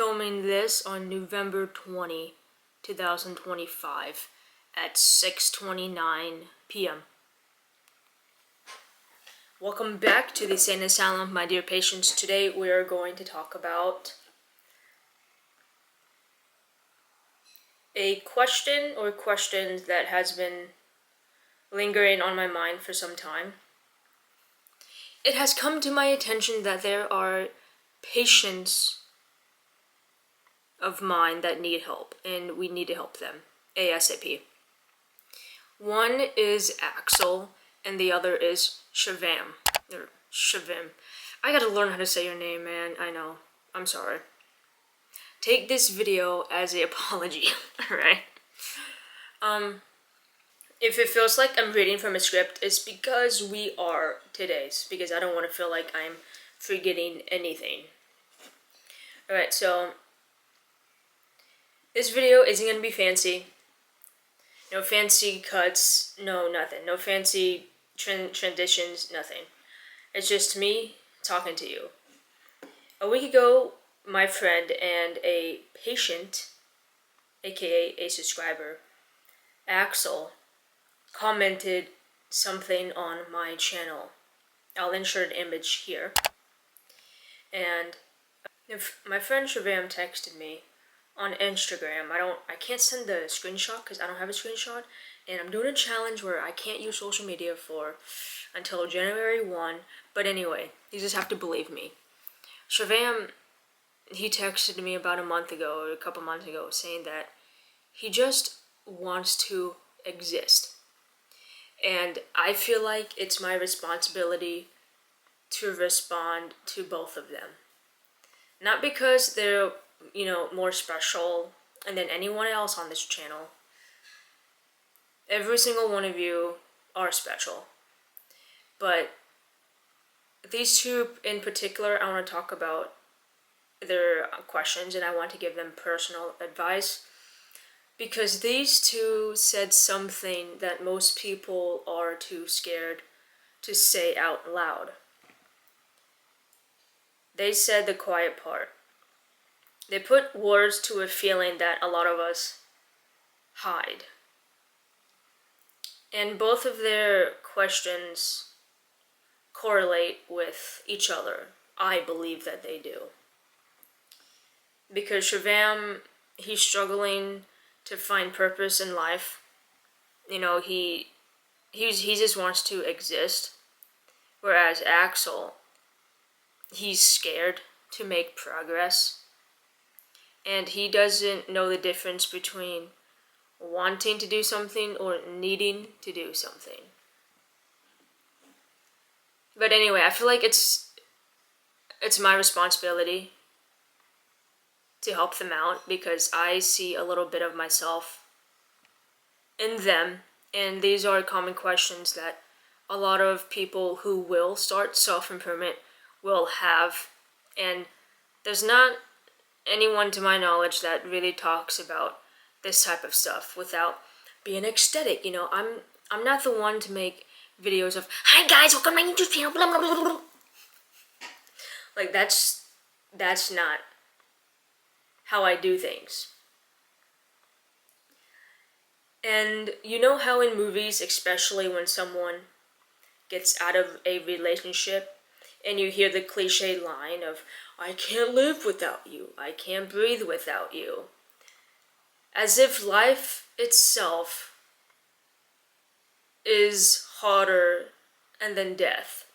filming this on November 20, 2025 at 6:29 p.m. Welcome back to the Sane Asylum, my dear patients. Today we are going to talk about a question or questions that has been lingering on my mind for some time. It has come to my attention that there are patients of mine that need help, and we need to help them ASAP. One is Axel, and the other is Shavam. Or Shavim. I gotta learn how to say your name, man. I know. I'm sorry. Take this video as an apology, alright? If it feels like I'm reading from a script, it's because we are today's, because I don't want to feel like I'm forgetting anything. Alright, so this video isn't going to be fancy. No fancy cuts, no nothing. No fancy transitions, nothing. It's just me talking to you. A week ago, my friend and a patient, aka a subscriber, Axel, commented something on my channel. I'll insert an image here. And if my friend Shavam texted me on Instagram. I can't send the screenshot because I don't have a screenshot, and I'm doing a challenge where I can't use social media until January 1. But anyway, you just have to believe me. Shavam, he texted me about a month ago or a couple months ago saying that he just wants to exist. And I feel like it's my responsibility to respond to both of them. Not because they're, more special than anyone else on this channel. Every single one of you are special. But these two in particular, I want to talk about their questions, and I want to give them personal advice. Because these two said something that most people are too scared to say out loud. They said the quiet part. They put words to a feeling that a lot of us hide. And both of their questions correlate with each other. I believe that they do. Because Shavam, he's struggling to find purpose in life. He just wants to exist. Whereas Axel, he's scared to make progress. And he doesn't know the difference between wanting to do something or needing to do something. But anyway, I feel like it's my responsibility to help them out because I see a little bit of myself in them. And these are common questions that a lot of people who will start self-improvement will have. And there's not anyone to my knowledge that really talks about this type of stuff without being ecstatic. I'm not the one to make videos of, "Hi guys, welcome to my YouTube channel, blah blah blah blah." Like that's not how I do things. And you know how in movies, especially when someone gets out of a relationship and you hear the cliche line of, "I can't live without you, I can't breathe without you." As if life itself is harder than death.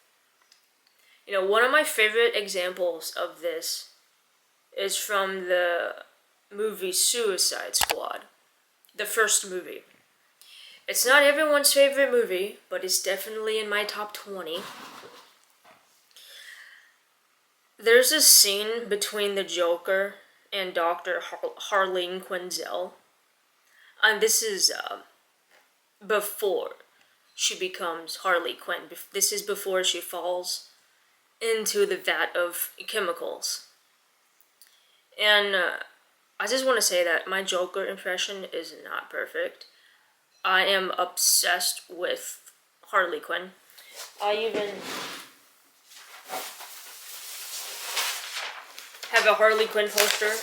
One of my favorite examples of this is from the movie Suicide Squad, the first movie. It's not everyone's favorite movie, but it's definitely in my top 20. There's a scene between the Joker and Dr. Harleen Quinzel, and this is before she becomes Harley Quinn. This is before she falls into the vat of chemicals. And I just want to say that my Joker impression is not perfect. I am obsessed with Harley Quinn. I even have a Harley Quinn poster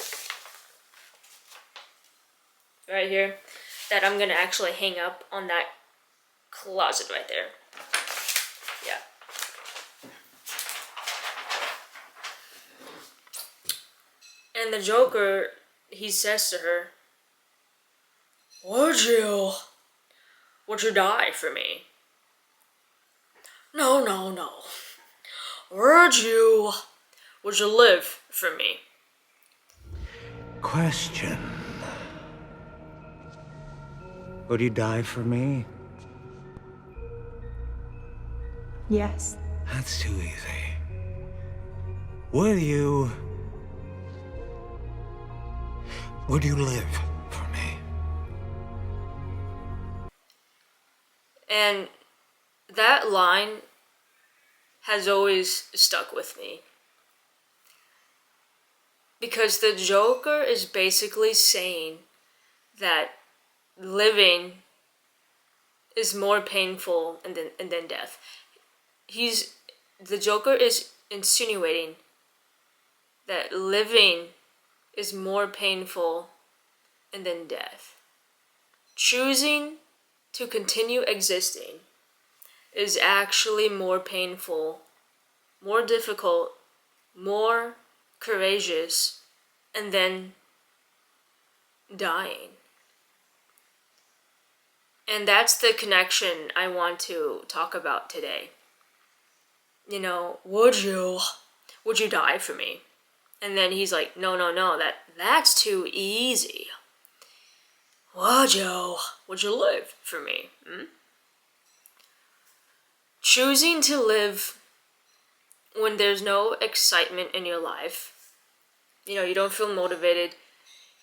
right here that I'm gonna actually hang up on that closet right there. Yeah. And the Joker, he says to her, would you die for me? No, no, no. Would you live for me? Question. Would you die for me? Yes. That's too easy. Would you live for me? And that line has always stuck with me. Because the Joker is basically saying that living is more painful than death. The Joker is insinuating that living is more painful than death. Choosing to continue existing is actually more painful, more difficult, more courageous, and then dying. And that's the connection I want to talk about today. You know, would you die for me? And then he's like, no, no, no, that's too easy. Would you live for me? Choosing to live when there's no excitement in your life, you know, you don't feel motivated,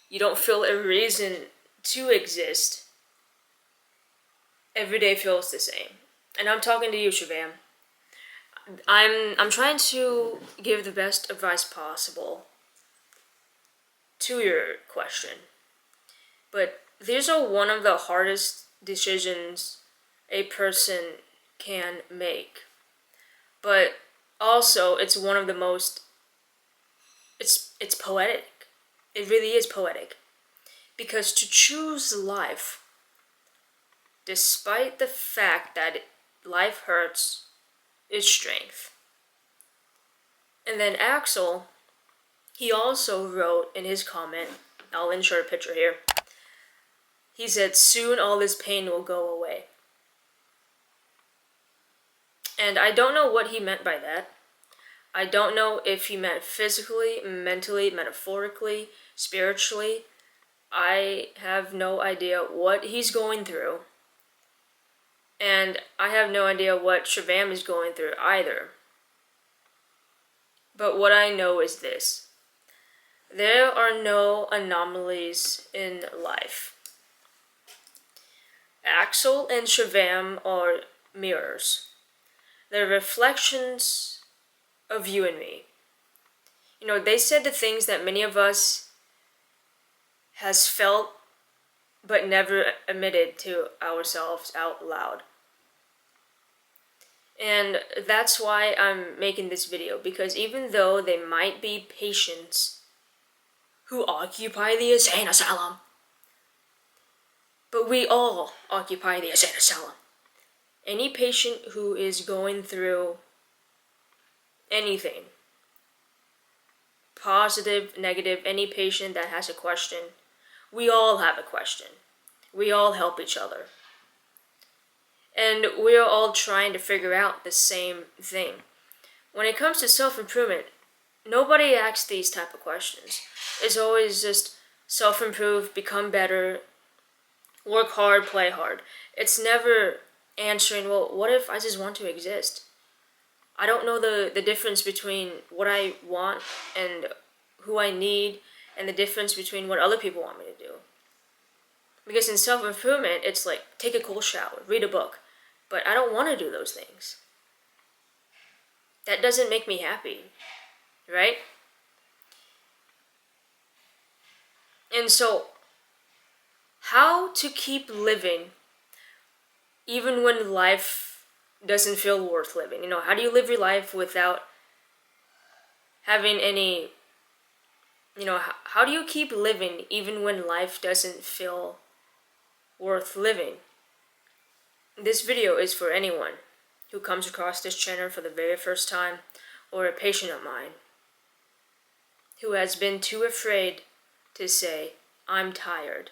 you don't feel a reason to exist, every day feels the same. And I'm talking to you, Shabam. I'm trying to give the best advice possible to your question. But these are one of the hardest decisions a person can make. But also, it's one of the most, it's poetic. It really is poetic. Because to choose life, despite the fact that life hurts, is strength. And then Axel, he also wrote in his comment, I'll insert a picture here, he said, soon all this pain will go away. And I don't know what he meant by that. I don't know if he meant physically, mentally, metaphorically, spiritually. I have no idea what he's going through. And I have no idea what Shavam is going through either. But what I know is this. There are no anomalies in life. Axel and Shavam are mirrors. They're reflections of you and me. You know, they said the things that many of us has felt but never admitted to ourselves out loud. And that's why I'm making this video, because even though they might be patients who occupy the insane asylum, but we all occupy the insane asylum. Any patient who is going through anything, positive, negative, any patient that has a question, we all have a question. We all help each other. And we're all trying to figure out the same thing. When it comes to self-improvement, nobody asks these type of questions. It's always just self-improve, become better, work hard, play hard. It's never answering, well, what if I just want to exist? I don't know the difference between what I want and who I need, and the difference between what other people want me to do. Because in self-improvement, it's like, take a cold shower, read a book. But I don't want to do those things. That doesn't make me happy, right? And so, how to keep living even when life doesn't feel worth living? You know, how do you live your life without having any, how do you keep living even when life doesn't feel worth living? This video is for anyone who comes across this channel for the very first time, or a patient of mine who has been too afraid to say, I'm tired.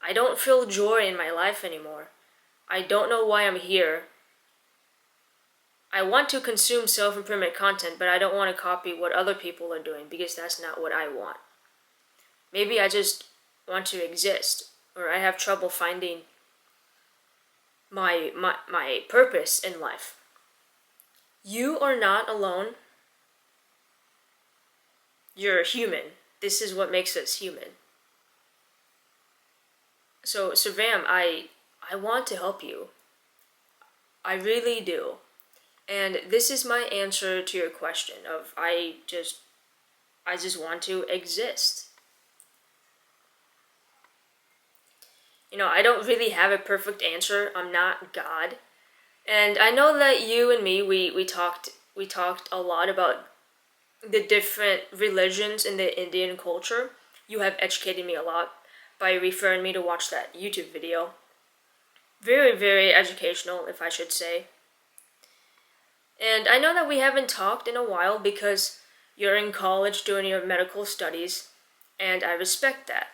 I don't feel joy in my life anymore. I don't know why I'm here. I want to consume self-improvement content, but I don't want to copy what other people are doing because that's not what I want. Maybe I just want to exist, or I have trouble finding my purpose in life. You are not alone. You're human. This is what makes us human. So Vam, I want to help you. I really do. And this is my answer to your question of I just want to exist. I don't really have a perfect answer. I'm not God. And I know that you and me, we talked a lot about the different religions in the Indian culture. You have educated me a lot by referring me to watch that YouTube video. Very, very educational, if I should say. And I know that we haven't talked in a while because you're in college doing your medical studies, and I respect that.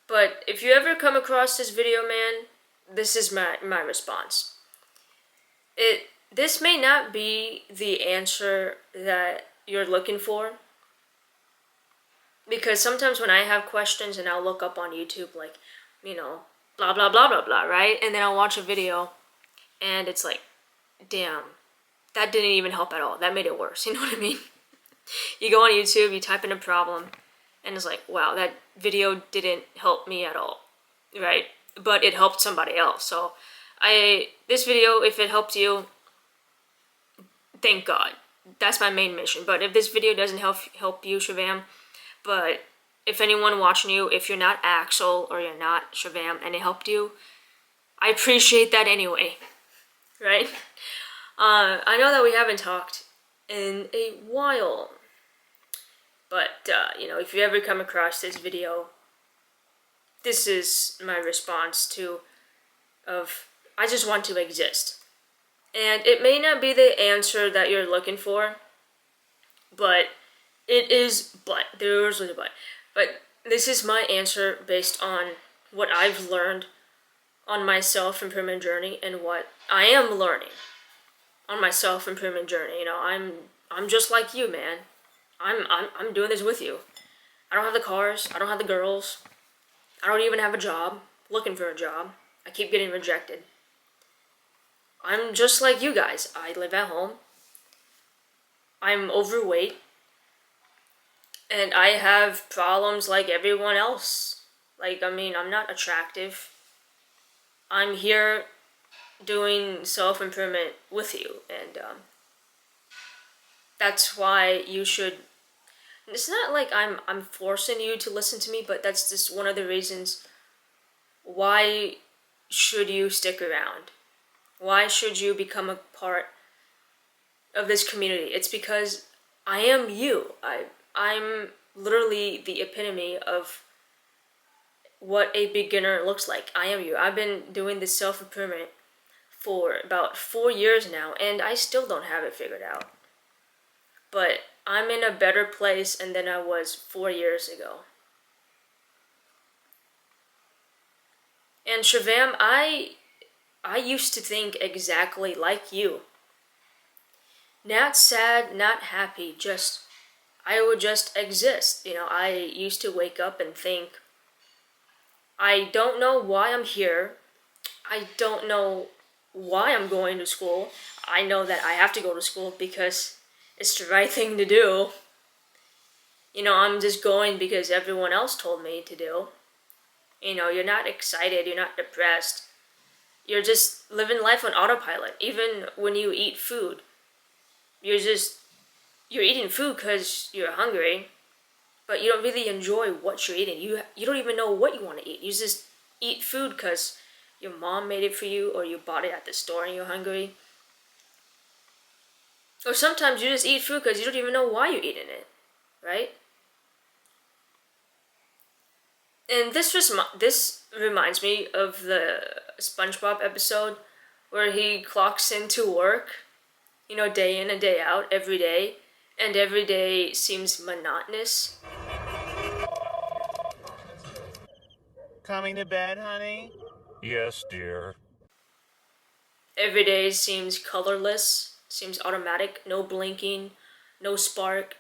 But if you ever come across this video, man, this is my response. This may not be the answer that you're looking for, because sometimes when I have questions and I'll look up on YouTube, like, blah, blah, blah, blah, blah, right? And then I'll watch a video and it's like, damn, that didn't even help at all. That made it worse. You know what I mean? You go on YouTube, you type in a problem, and it's like, wow, that video didn't help me at all, right? But it helped somebody else. So this video, if it helped you, thank God. That's my main mission. But if this video doesn't help you, Shavam, but if anyone watching you, if you're not Axel or you're not Shavam and it helped you, I appreciate that anyway, right? I know that we haven't talked in a while, but if you ever come across this video, this is my response I just want to exist. And it may not be the answer that you're looking for, but there's a but. But this is my answer based on what I've learned on my self-improvement journey and what I am learning on my self-improvement journey. I'm just like you, man. I'm doing this with you. I don't have the cars, I don't have the girls, I don't even have a job, looking for a job. I keep getting rejected. I'm just like you guys. I live at home. I'm overweight. And I have problems like everyone else. I'm not attractive. I'm here doing self-improvement with you. And that's why you should... It's not like I'm forcing you to listen to me, but that's just one of the reasons why should you stick around. Why should you become a part of this community? It's because I am you. I'm literally the epitome of what a beginner looks like. I am you. I've been doing this self-improvement for about 4 years now, and I still don't have it figured out. But I'm in a better place than I was 4 years ago. And Shavam, I used to think exactly like you. Not sad, not happy, I would just exist. I used to wake up and think, I don't know why I'm here. I don't know why I'm going to school. I know that I have to go to school because it's the right thing to do. I'm just going because everyone else told me to do. You're not excited, you're not depressed. You're just living life on autopilot. Even when you eat food, you're eating food because you're hungry, but you don't really enjoy what you're eating. You don't even know what you want to eat. You just eat food because your mom made it for you, or you bought it at the store and you're hungry. Or sometimes you just eat food because you don't even know why you're eating it, right? And this reminds me of the SpongeBob episode where he clocks into work, day in and day out, every day, and every day seems monotonous. Coming to bed, honey? Yes, dear. Every day seems colorless, seems automatic, no blinking, no spark,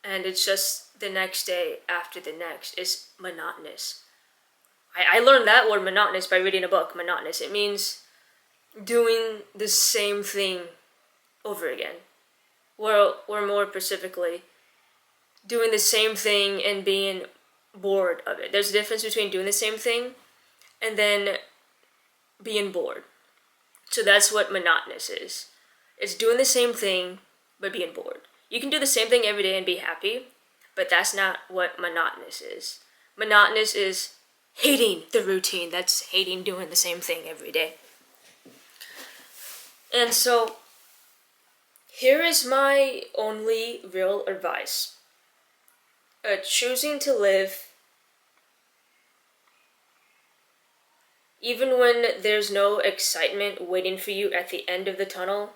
and it's just the next day after the next. It's monotonous. I learned that word monotonous by reading a book, monotonous. It means doing the same thing over again. Or more specifically, doing the same thing and being bored of it. There's a difference between doing the same thing and then being bored. So that's what monotonous is. It's doing the same thing but being bored. You can do the same thing every day and be happy, but that's not what monotonous is. Monotonous is hating the routine. That's hating doing the same thing every day. And so, here is my only real advice. Choosing to live even when there's no excitement waiting for you at the end of the tunnel,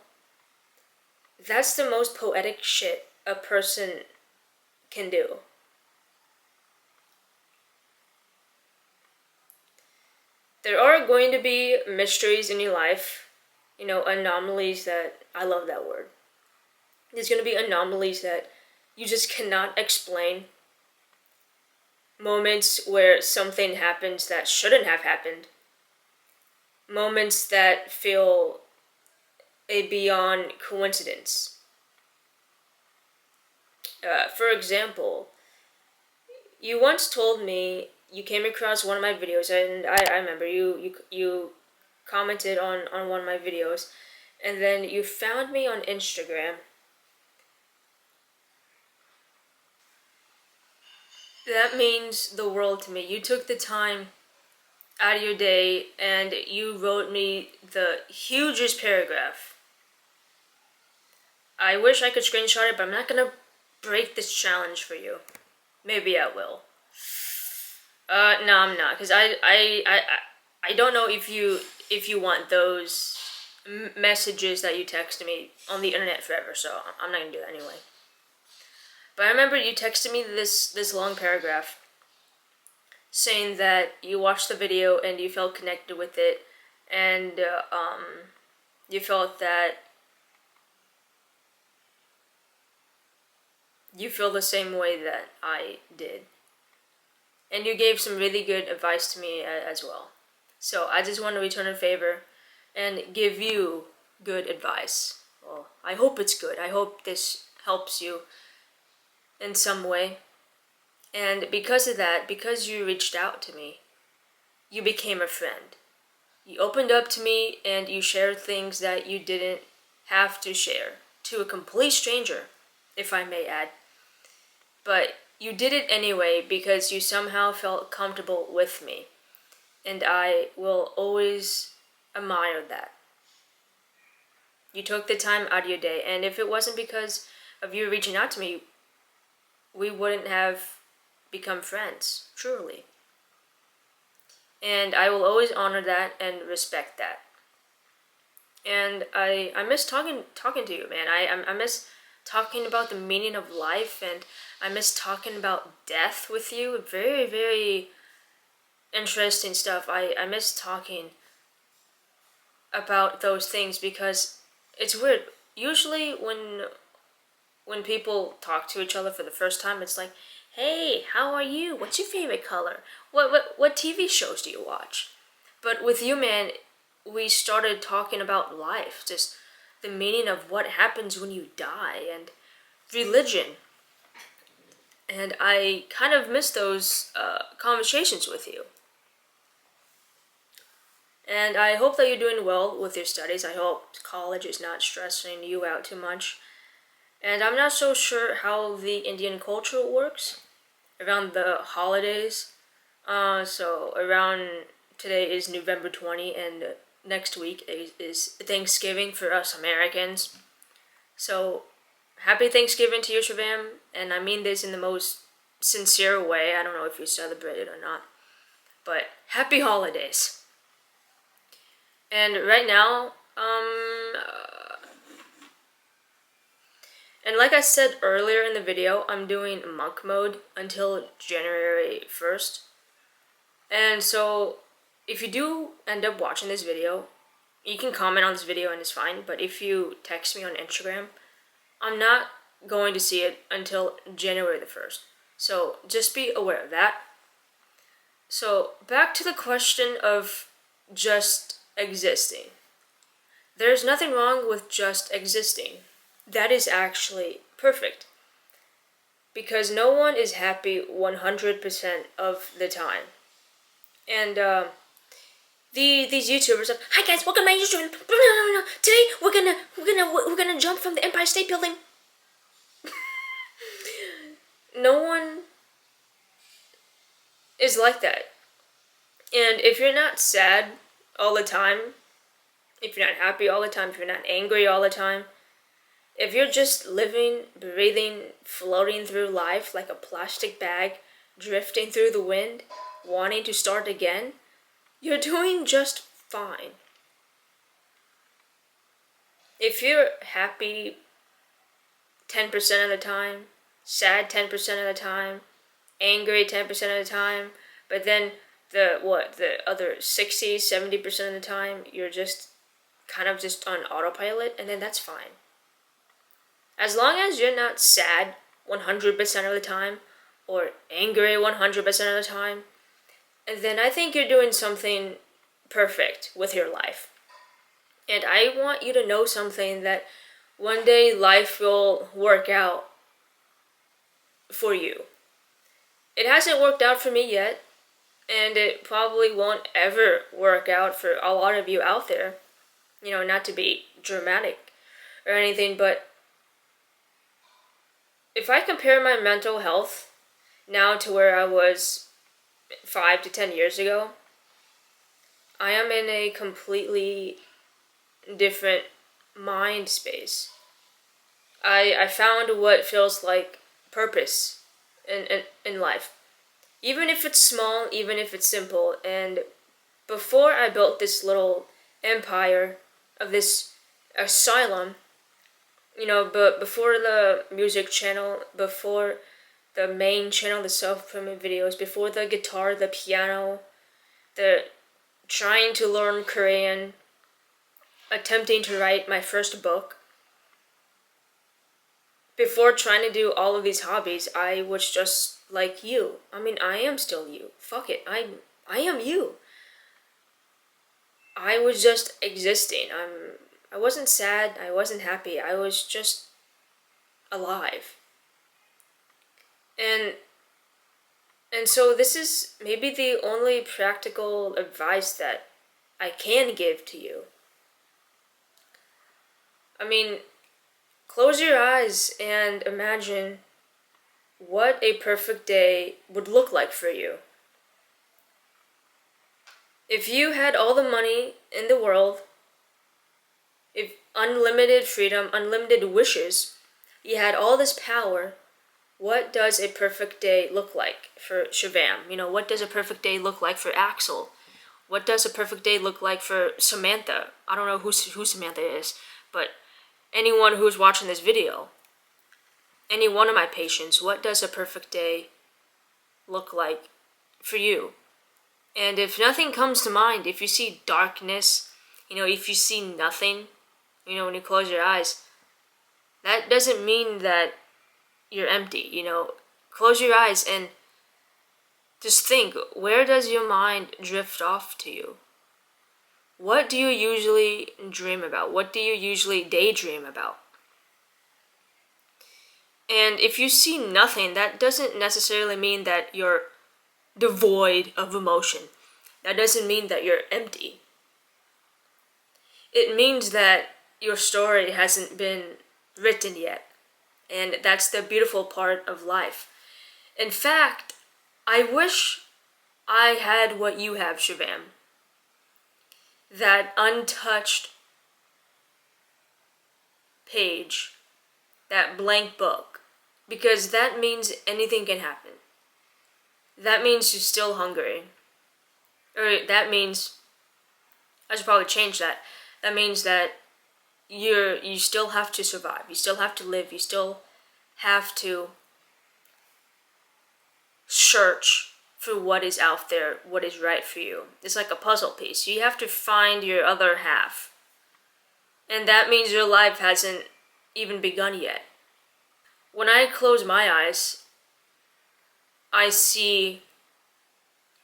that's the most poetic shit a person can do. There are going to be mysteries in your life, anomalies that, I love that word. There's going to be anomalies that you just cannot explain. Moments where something happens that shouldn't have happened. Moments that feel a beyond coincidence. For example, you once told me you came across one of my videos, and I remember you commented on one of my videos, and then you found me on Instagram. That means the world to me. You took the time out of your day and you wrote me the hugest paragraph. I wish I could screenshot it, but I'm not gonna break this challenge for you. Maybe I will. No, I'm not, because I don't know if you want those messages that you texted me on the internet forever, so I'm not gonna do that anyway. But I remember you texted me this long paragraph saying that you watched the video and you felt connected with it, and you felt that you feel the same way that I did. And you gave some really good advice to me as well. So I just want to return a favor and give you good advice. Well, I hope it's good. I hope this helps you in some way. And because of that, because you reached out to me, you became a friend. You opened up to me and you shared things that you didn't have to share to a complete stranger, if I may add. But you did it anyway because you somehow felt comfortable with me. And I will always admire that. You took the time out of your day, and if it wasn't because of you reaching out to me, we wouldn't have become friends, truly. And I will always honor that and respect that. And I miss talking to you, man. I miss talking about the meaning of life, and I miss talking about death with you. Very, very interesting stuff. I miss talking about those things because it's weird. Usually when people talk to each other for the first time, it's like, hey, how are you? What's your favorite color? What TV shows do you watch? But with you, man, we started talking about life, just the meaning of what happens when you die, and religion. And I kind of miss those conversations with you. And I hope that you're doing well with your studies. I hope college is not stressing you out too much. And I'm not so sure how the Indian culture works around the holidays. So around today is November 20, and next week is Thanksgiving for us Americans. So happy Thanksgiving to you, Shavam. And I mean this in the most sincere way. I don't know if you celebrate it or not. But happy holidays. And right now, and like I said earlier in the video, I'm doing monk mode until January 1st. And so, if you do end up watching this video, you can comment on this video and it's fine, but if you text me on Instagram, I'm not going to see it until January the 1st. So, just be aware of that. So, back to the question of just existing. There's nothing wrong with just existing. That is actually perfect. Because no one is happy 100% of the time. And these YouTubers are, hi guys, welcome to my YouTube. Today we're gonna jump from the Empire State Building. No one is like that. And if you're not sad all the time, if you're not happy all the time, if you're not angry all the time, if you're just living, breathing, floating through life like a plastic bag, drifting through the wind, wanting to start again, you're doing just fine. If you're happy 10% of the time, sad 10% of the time, angry 10% of the time, but then the other 60, 70% of the time, you're just kind of just on autopilot, and then that's fine. As long as you're not sad 100% of the time, or angry 100% of the time, then I think you're doing something perfect with your life. And I want you to know something, that one day life will work out for you. It hasn't worked out for me yet, and it probably won't ever work out for a lot of you out there. You know, not to be dramatic or anything, but if I compare my mental health now to where I was 5 to 10 years ago, I am in a completely different mind space. I found what feels like purpose in life. Even if it's small, even if it's simple. And before I built this little empire of this asylum, you know, but before the music channel, before the main channel, the self-improvement videos, before the guitar, the piano, the trying to learn Korean, attempting to write my first book, before trying to do all of these hobbies, I was just like you. I mean, I am still you. Fuck it, I am you. I was just existing. I wasn't sad, I wasn't happy, I was just alive. And so this is maybe the only practical advice that I can give to you. I mean, close your eyes and imagine what a perfect day would look like for you. If you had all the money in the world, if unlimited freedom, unlimited wishes, you had all this power, what does a perfect day look like for Shivam? You know, what does a perfect day look like for Axel? What does a perfect day look like for Samantha? I don't know who Samantha is, but anyone who's watching this video, any one of my patients, what does a perfect day look like for you? And if nothing comes to mind, if you see darkness, you know, if you see nothing, you know, when you close your eyes, that doesn't mean that you're empty, you know. Close your eyes and just think, where does your mind drift off to you? What do you usually dream about? What do you usually daydream about? And if you see nothing, that doesn't necessarily mean that you're devoid of emotion. That doesn't mean that you're empty. It means that your story hasn't been written yet. And that's the beautiful part of life. In fact, I wish I had what you have, Shivam. That untouched page, that blank book. Because that means anything can happen. That means you're still hungry. or that means I should probably change that. That means that you still have to survive. You still have to live. You still have to search for what is out there, what is right for you. It's like a puzzle piece. You have to find your other half. And that means your life hasn't even begun yet. When I close my eyes, I see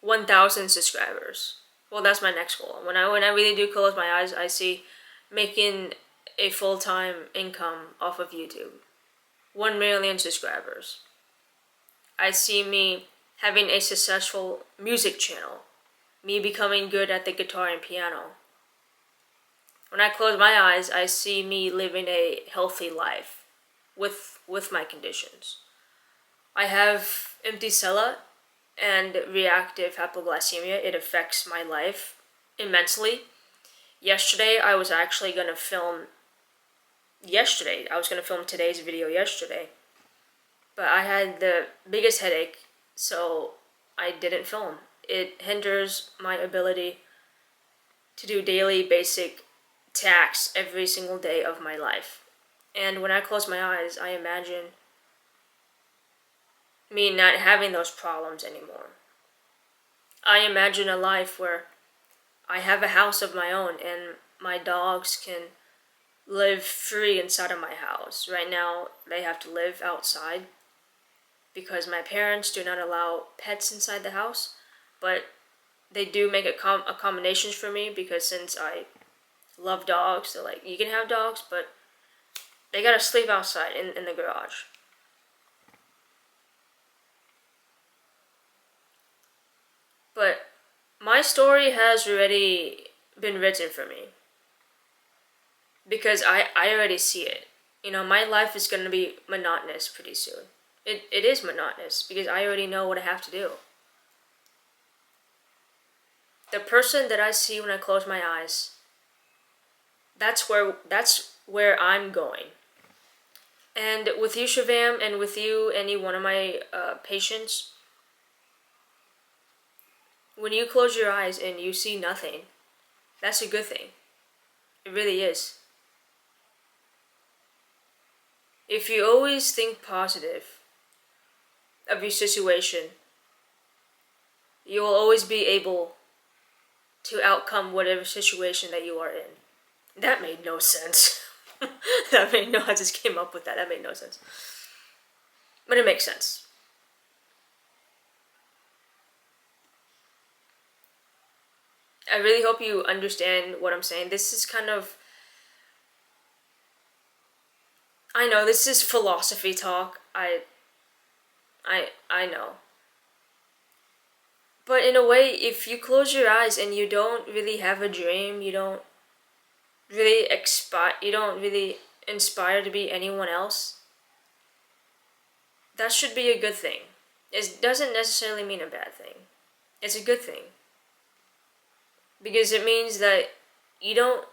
1,000 subscribers. Well, that's my next goal. When I really do close my eyes, I see making a full-time income off of YouTube. 1 million subscribers. I see me having a successful music channel. Me becoming good at the guitar and piano. When I close my eyes, I see me living a healthy life with my conditions. I have empty sella and reactive hypoglycemia. It affects my life immensely. Yesterday, I was going to film today's video yesterday. But I had the biggest headache, so I didn't film. It hinders my ability to do daily basic tasks every single day of my life. And when I close my eyes, I imagine me not having those problems anymore. I imagine a life where I have a house of my own and my dogs can live free inside of my house. Right now, they have to live outside because my parents do not allow pets inside the house, but they do make accommodations for me because since I love dogs, they're like, you can have dogs, but they gotta sleep outside in the garage. But my story has already been written for me because I already see it. You know, my life is gonna be monotonous pretty soon. It is monotonous because I already know what I have to do. The person that I see when I close my eyes, that's where I'm going. And with you, Shavam, and with you, any one of my patients, when you close your eyes and you see nothing, that's a good thing. It really is. If you always think positive of your situation, you will always be able to outcome whatever situation that you are in. That made no sense. I just came up with that. That made no sense. But it makes sense. I really hope you understand what I'm saying. This is kind of... I know, this is philosophy talk. I know. But in a way, if you close your eyes and you don't really have a dream, you don't really inspire to be anyone else, that should be a good thing. It doesn't necessarily mean a bad thing. It's a good thing. Because it means that you don't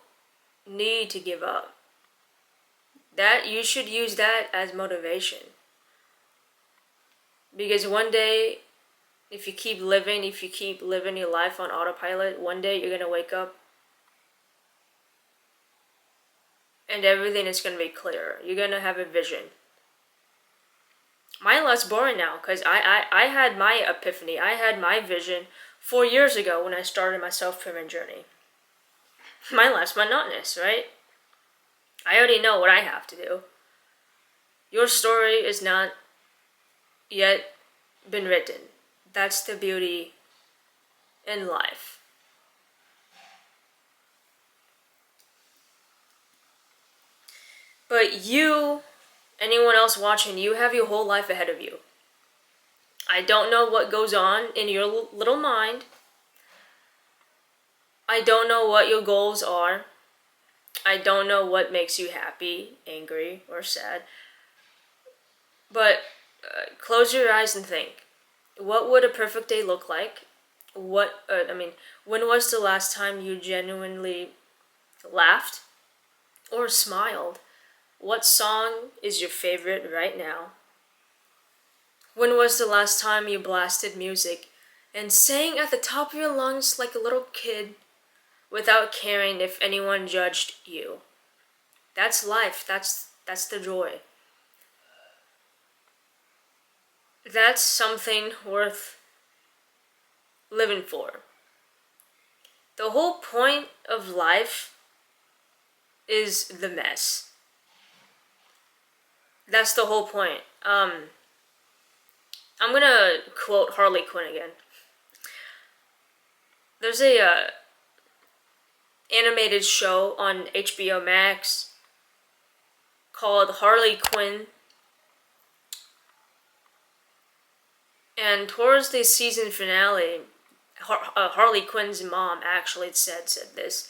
need to give up. That you should use that as motivation. Because one day, if you keep living your life on autopilot, one day you're going to wake up and everything is going to be clear. You're going to have a vision. My life's boring now because I had my epiphany. I had my vision 4 years ago when I started my self-improvement journey. My life's monotonous, right? I already know what I have to do. Your story is not yet been written. That's the beauty in life. But you, anyone else watching, you have your whole life ahead of you. I don't know what goes on in your little mind. I don't know what your goals are. I don't know what makes you happy, angry, or sad. But close your eyes and think. What would a perfect day look like? When was the last time you genuinely laughed or smiled? What song is your favorite right now? When was the last time you blasted music and sang at the top of your lungs like a little kid without caring if anyone judged you. That's life. That's the joy. That's something worth living for. The whole point of life is the mess. That's the whole point. I'm gonna quote Harley Quinn again. There's a animated show on HBO Max called Harley Quinn, and towards the season finale, Harley Quinn's mom actually said this.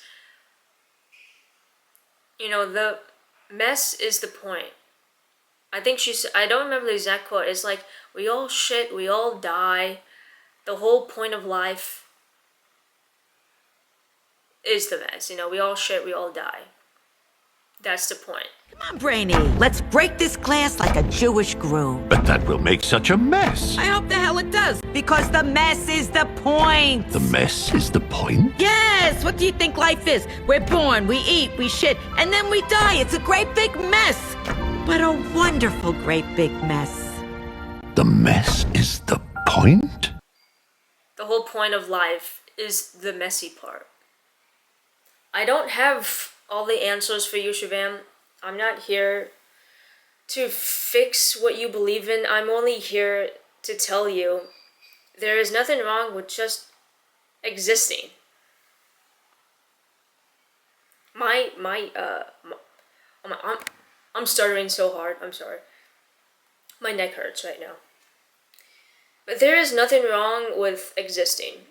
You know, the mess is the point. I think I don't remember the exact quote. It's like, we all shit, we all die. The whole point of life is the mess. You know, we all shit, we all die. That's the point. Come on, Brainy. Let's break this glass like a Jewish groove. But that will make such a mess. I hope the hell it does, because the mess is the point. The mess is the point? Yes! What do you think life is? We're born, we eat, we shit, and then we die. It's a great big mess. But a wonderful great big mess. The mess is the point? The whole point of life is the messy part. I don't have all the answers for you, Shivam. I'm not here to fix what you believe in. I'm only here to tell you there is nothing wrong with just existing. I'm stuttering so hard. I'm sorry. My neck hurts right now. But there is nothing wrong with existing.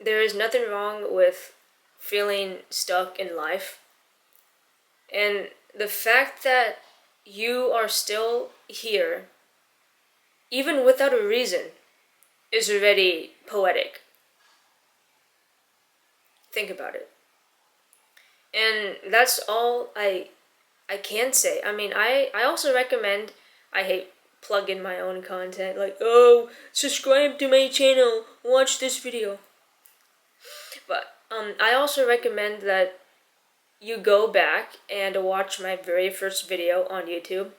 There is nothing wrong with feeling stuck in life. And the fact that you are still here, even without a reason, is already poetic. Think about it. And that's all I can say. I mean, I also recommend, I hate plugging my own content, like, oh, subscribe to my channel, watch this video. But I also recommend that you go back and watch my very first video on YouTube.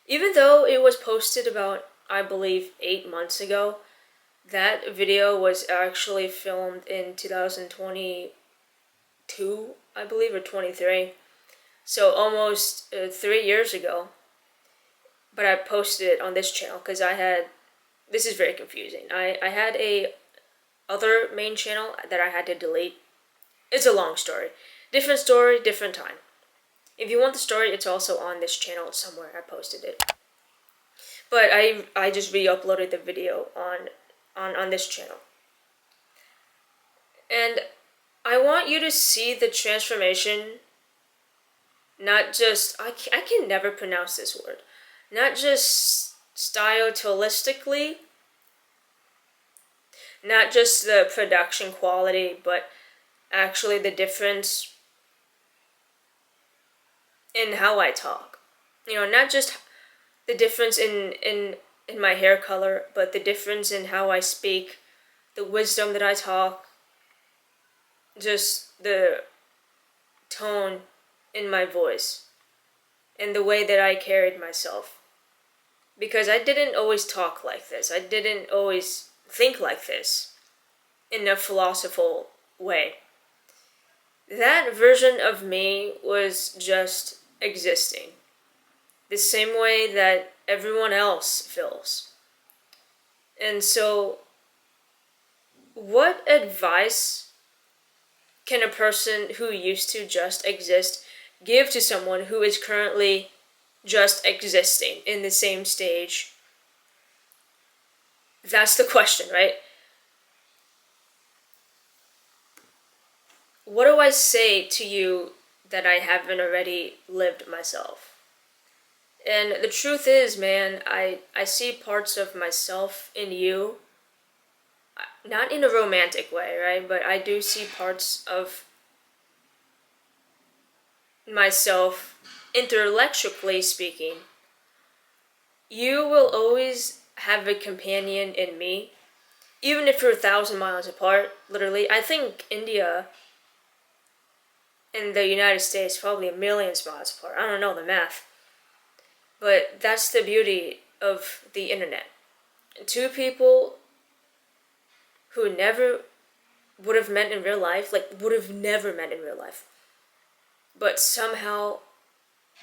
Even though it was posted about, I believe, 8 months ago, that video was actually filmed in 2022, I believe, or 23. So almost 3 years ago. But I posted it on this channel because this is very confusing. I had a other main channel that I had to delete. It's a long story. Different story, different time. If you want the story, it's also on this channel somewhere. I posted it. But I just re-uploaded the video on this channel. And I want you to see the transformation, not just, I can never pronounce this word, not just stylistically, not just the production quality, but actually the difference in how I talk. You know, not just the difference in my hair color, but the difference in how I speak, the wisdom that I talk, just the tone in my voice, and the way that I carried myself. Because I didn't always talk like this. I didn't always think like this in a philosophical way. That version of me was just existing, the same way that everyone else feels. And so, what advice can a person who used to just exist give to someone who is currently just existing in the same stage? That's the question, right? What do I say to you that I haven't already lived myself? And the truth is, man, I see parts of myself in you. Not in a romantic way, right? But I do see parts of myself, intellectually speaking. You will always have a companion in me, even if you're 1,000 miles apart, literally, I think India and the United States probably millions of miles apart. I don't know the math. But that's the beauty of the internet. Two people who never would have met in real life, like would have never met in real life, but somehow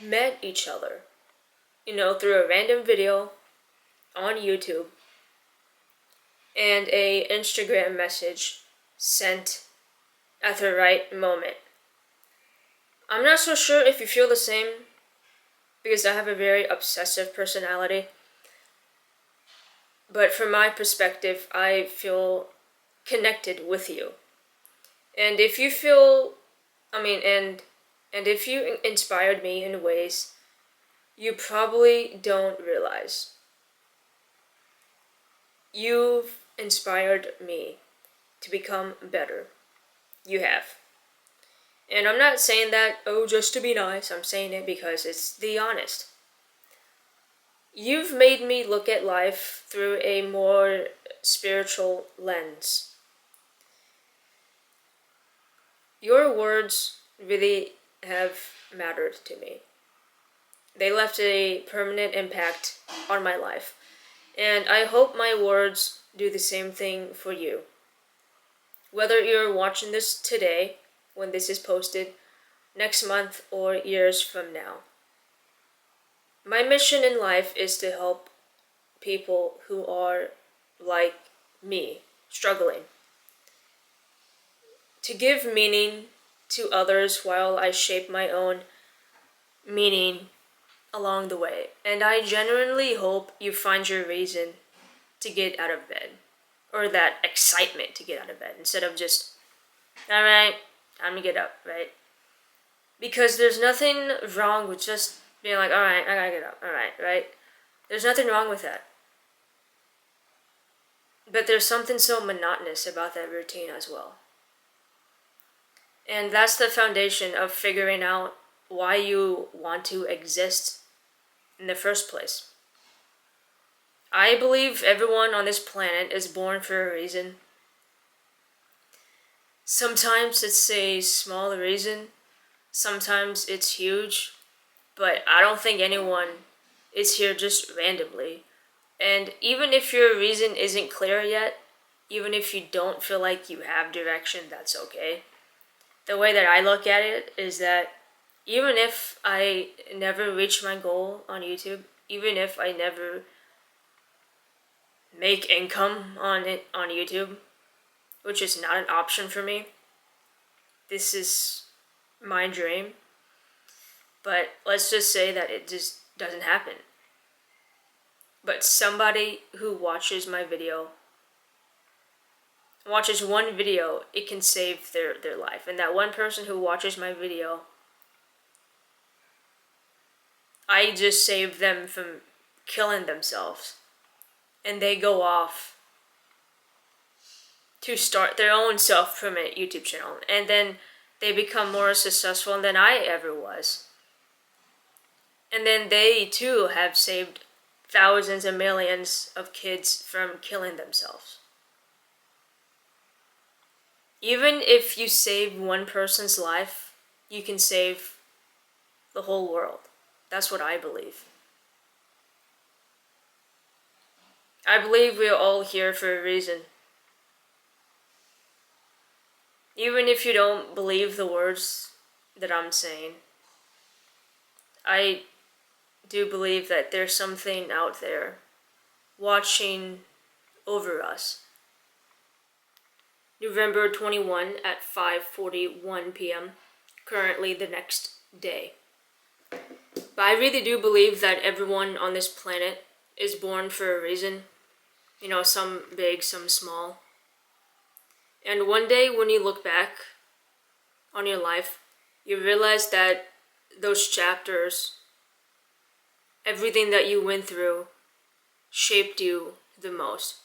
met each other, through a random video on YouTube and a Instagram message sent at the right moment. I'm not so sure if you feel the same, because I have a very obsessive personality. But from my perspective, I feel connected with you. And if you feel, and if you inspired me in ways you probably don't realize, you've inspired me to become better. You have. And I'm not saying that, just to be nice. I'm saying it because it's the honest. You've made me look at life through a more spiritual lens. Your words really have mattered to me. They left a permanent impact on my life. And I hope my words do the same thing for you. Whether you're watching this today, when this is posted, next month, or years from now. My mission in life is to help people who are like me, struggling. To give meaning to others while I shape my own meaning along the way. And I genuinely hope you find your reason to get out of bed. Or that excitement to get out of bed. Instead of just, alright, time to get up, right? Because there's nothing wrong with just being like, alright, I gotta get up, alright, right? There's nothing wrong with that. But there's something so monotonous about that routine as well. And that's the foundation of figuring out why you want to exist in the first place. I believe everyone on this planet is born for a reason. Sometimes it's a small reason, sometimes it's huge, but I don't think anyone is here just randomly. And even if your reason isn't clear yet, even if you don't feel like you have direction, that's okay. The way that I look at it is that even if I never reach my goal on YouTube, even if I never make income on YouTube, which is not an option for me, this is my dream. But let's just say that it just doesn't happen. But somebody who watches my video, watches one video, it can save their life. And that one person who watches my video, I just saved them from killing themselves. And they go off to start their own self-promote YouTube channel. And then they become more successful than I ever was. And then they too have saved thousands and millions of kids from killing themselves. Even if you save one person's life, you can save the whole world. That's what I believe. I believe we are all here for a reason. Even if you don't believe the words that I'm saying, I do believe that there's something out there watching over us. November 21 at 5:41 p.m., currently the next day. But I really do believe that everyone on this planet is born for a reason. Some big, some small. And one day when you look back on your life, you realize that those chapters, everything that you went through, shaped you the most.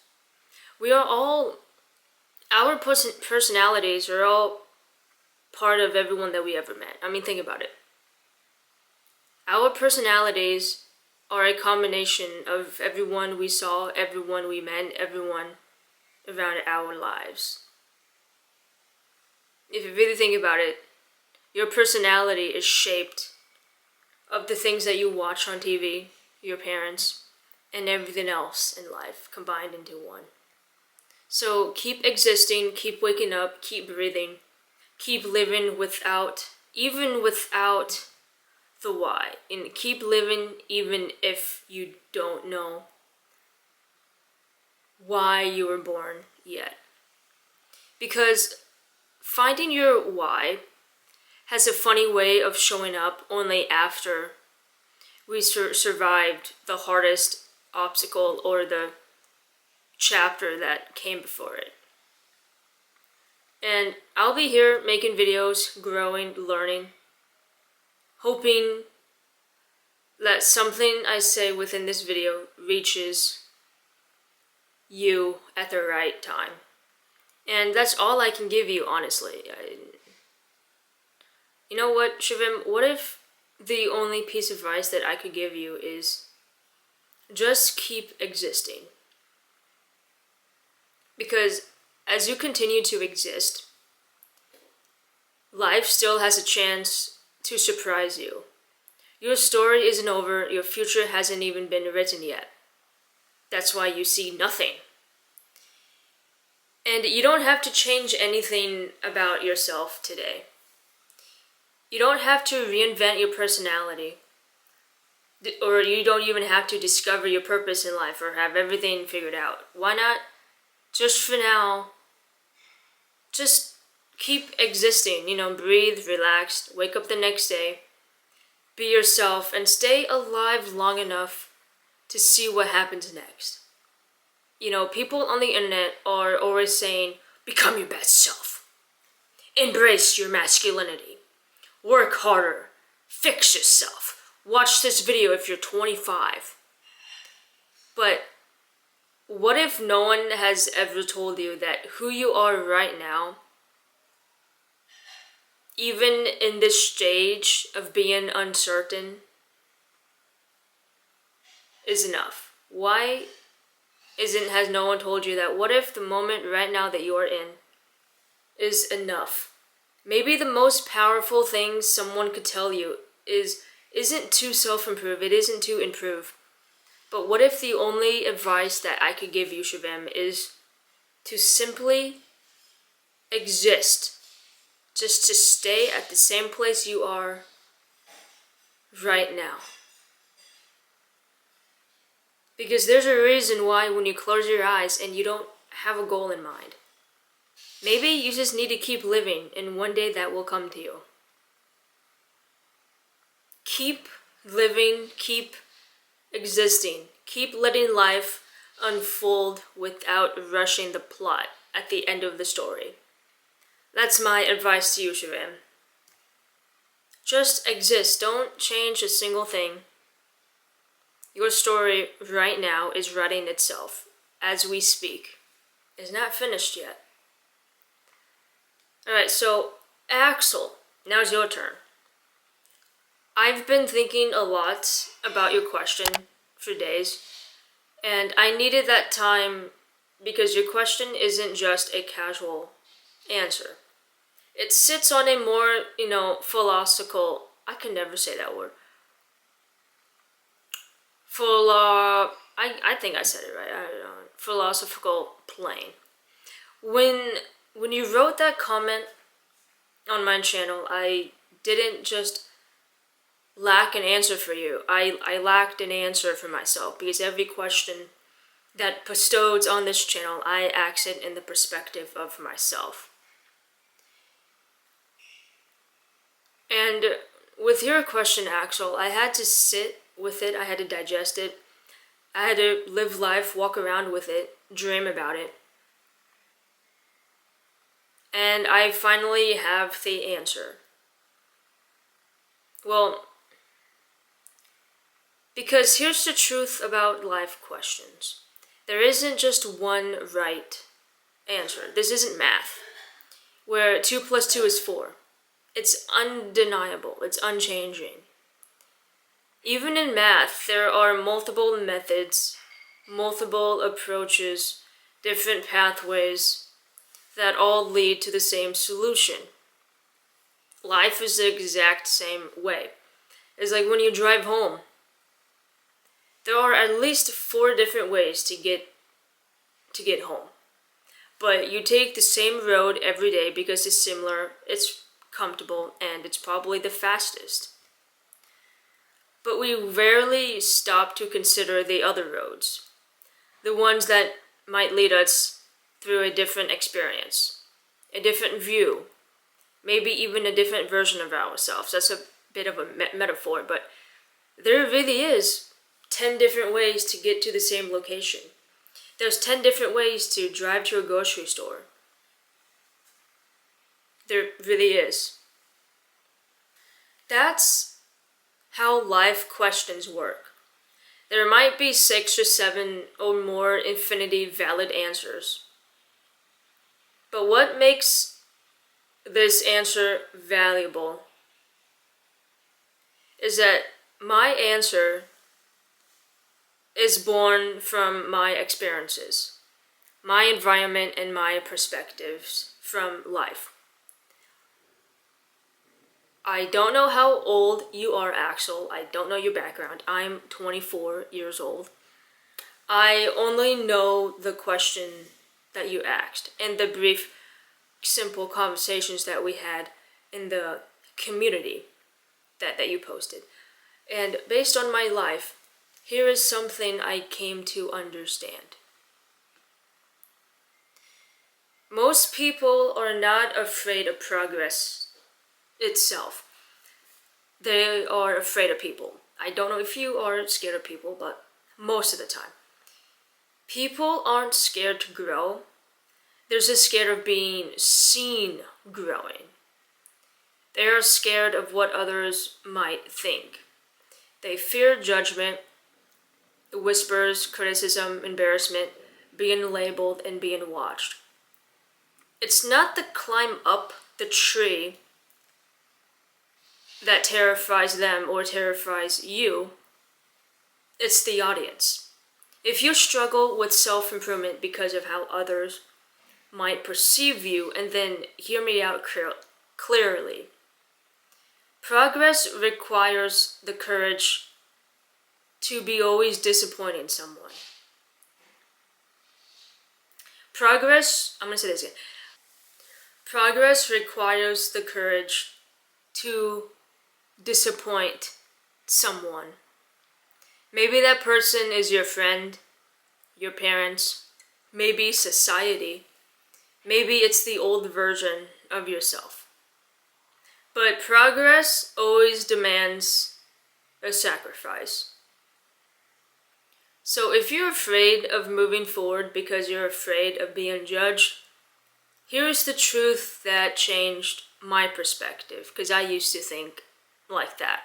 Our personalities are all part of everyone that we ever met. Think about it. Our personalities are a combination of everyone we saw, everyone we met, everyone around our lives. If you really think about it, your personality is shaped of the things that you watch on TV, your parents, and everything else in life combined into one. So keep existing, keep waking up, keep breathing, keep living even without the why, and keep living even if you don't know why you were born yet. Because finding your why has a funny way of showing up only after we survived the hardest obstacle or the chapter that came before it. And I'll be here making videos, growing, learning, hoping that something I say within this video reaches you at the right time. And that's all I can give you, honestly. You know what, Shivim? What if the only piece of advice that I could give you is just keep existing? Because as you continue to exist, life still has a chance to surprise you. Your story isn't over, your future hasn't even been written yet. That's why you see nothing. And you don't have to change anything about yourself today. You don't have to reinvent your personality. Or you don't even have to discover your purpose in life or have everything figured out. Why not? Just for now, just keep existing, breathe, relax, wake up the next day, be yourself, and stay alive long enough to see what happens next. People on the internet are always saying, become your best self, embrace your masculinity, work harder, fix yourself, watch this video if you're 25. But what if no one has ever told you that who you are right now, even in this stage of being uncertain, is enough? Why has no one told you that? What if the moment right now that you're in is enough? Maybe the most powerful thing someone could tell you isn't to self-improve, it isn't to improve. But what if the only advice that I could give you, Shabam, is to simply exist. Just to stay at the same place you are right now. Because there's a reason why when you close your eyes and you don't have a goal in mind. Maybe you just need to keep living and one day that will come to you. Keep living, keep existing, keep letting life unfold without rushing the plot at the end of the story. That's my advice to you, Shivam. Just exist, don't change a single thing. Your story right now is writing itself as we speak. It's not finished yet. Alright, so Axel, now's your turn. I've been thinking a lot about your question for days, and I needed that time because your question isn't just a casual answer. It sits on a more, philosophical, I can never say that word. I think I said it right, I don't know, philosophical plane. When you wrote that comment on my channel, I didn't just lack an answer for you. I lacked an answer for myself because every question that bestowed on this channel, I ask it in the perspective of myself. And with your question, Axel, I had to sit with it, I had to digest it, I had to live life, walk around with it, dream about it. And I finally have the answer. Well, because here's the truth about life questions. There isn't just one right answer. This isn't math, where 2 + 2 is 4. It's undeniable, it's unchanging. Even in math, there are multiple methods, multiple approaches different pathways that all lead to the same solution. Life is the exact same way. It's like when you drive home. There are at least 4 different ways to get home. But you take the same road every day because it's similar, it's comfortable, and it's probably the fastest. But we rarely stop to consider the other roads, the ones that might lead us through a different experience, a different view, maybe even a different version of ourselves. That's a bit of a metaphor, but there really is 10 different ways to get to the same location. There's 10 different ways to drive to a grocery store. There really is. That's how life questions work. There might be 6 or 7 or more infinity valid answers. But what makes this answer valuable is that my answer is born from my experiences, my environment, and my perspectives from life. I don't know how old you are, Axel. I don't know your background. I'm 24 years old. I only know the question that you asked and the brief, simple conversations that we had in the community that you posted. And based on my life, here is something I came to understand. Most people are not afraid of progress itself. They are afraid of people. I don't know if you are scared of people, but most of the time. People aren't scared to grow. They're just scared of being seen growing. They are scared of what others might think. They fear judgment, whispers, criticism, embarrassment, being labeled, and being watched. It's not the climb up the tree that terrifies them or terrifies you. It's the audience. If you struggle with self-improvement because of how others might perceive you, and then hear me out clearly. Progress requires the courage to be always disappointing someone. I'm going to say this again. Progress requires the courage to disappoint someone. Maybe that person is your friend, your parents, maybe society, maybe it's the old version of yourself. But progress always demands a sacrifice. So if you're afraid of moving forward because you're afraid of being judged, here's the truth that changed my perspective, because I used to think like that.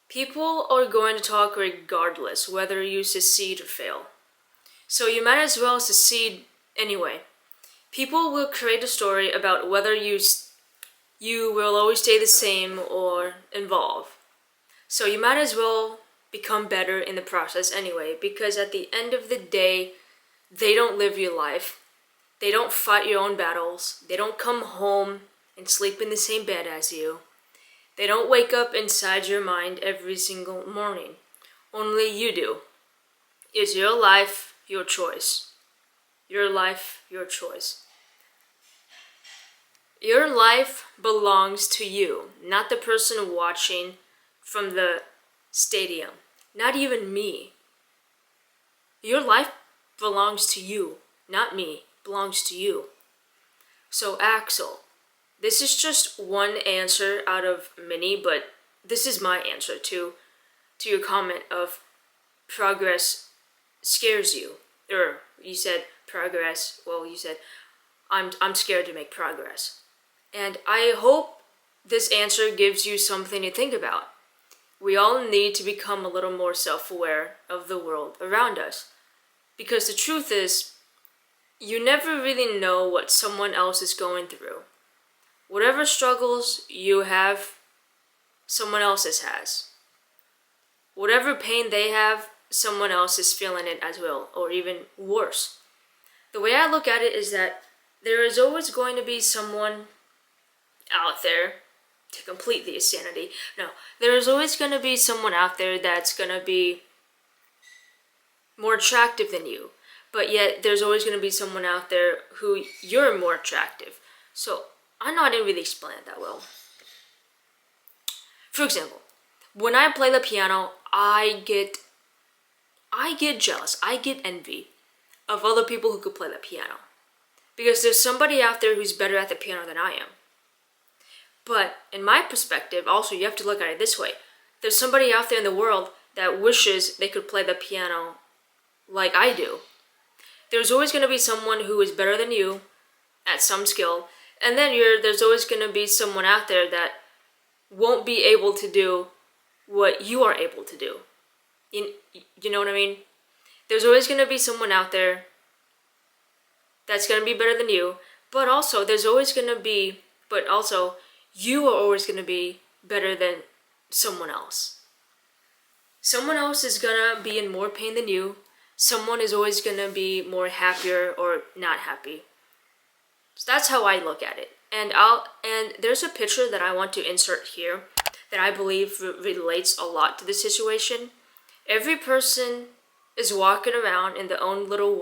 People are going to talk regardless whether you succeed or fail. So you might as well succeed anyway. People will create a story about whether you will always stay the same or evolve. So you might as well become better in the process anyway, because at the end of the day, they don't live your life. They don't fight your own battles. They don't come home and sleep in the same bed as you. They don't wake up inside your mind every single morning. Only you do. It's your life, your choice. Your life, your choice. Your life belongs to you, not the person watching from the stadium. Not even me. Your life belongs to you, not me. Belongs to you. So Axel, this is just one answer out of many, but this is my answer to your comment of progress scares you. Or you said progress, well you said I'm scared to make progress. And I hope this answer gives you something to think about. We all need to become a little more self-aware of the world around us. Because the truth is, you never really know what someone else is going through. Whatever struggles you have, someone else has. Whatever pain they have, someone else is feeling it as well, or even worse. The way I look at it is that there is always going to be someone out there to complete the insanity. No, there is always going to be someone out there that's going to be more attractive than you. But yet there's always going to be someone out there who you're more attractive. So I know I didn't really explain it that well. For example, when I play the piano, I get jealous, I get envy of other people who could play the piano. Because there's somebody out there who's better at the piano than I am. But in my perspective, also you have to look at it this way. There's somebody out there in the world that wishes they could play the piano like I do. There's always going to be someone who is better than you at some skill, and then there's always going to be someone out there that won't be able to do what you are able to do. You know what I mean? There's always going to be someone out there that's going to be better than you, but also you are always going to be better than someone else. Someone else is going to be in more pain than you. Someone is always going to be more happier or not happy. So that's how I look at it. And there's a picture that I want to insert here that I believe relates a lot to the situation. Every person is walking around in their own little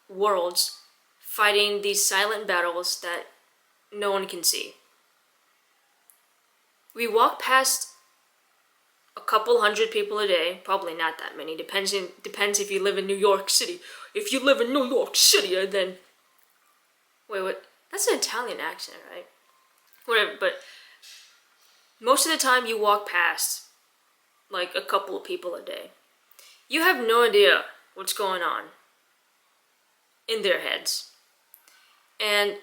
worlds, fighting these silent battles that no one can see. We walk past a couple hundred people a day, probably not that many, depends if you live in New York City. If you live in New York City, then... Wait, what? That's an Italian accent, right? Whatever, but most of the time you walk past like a couple of people a day. You have no idea what's going on in their heads. And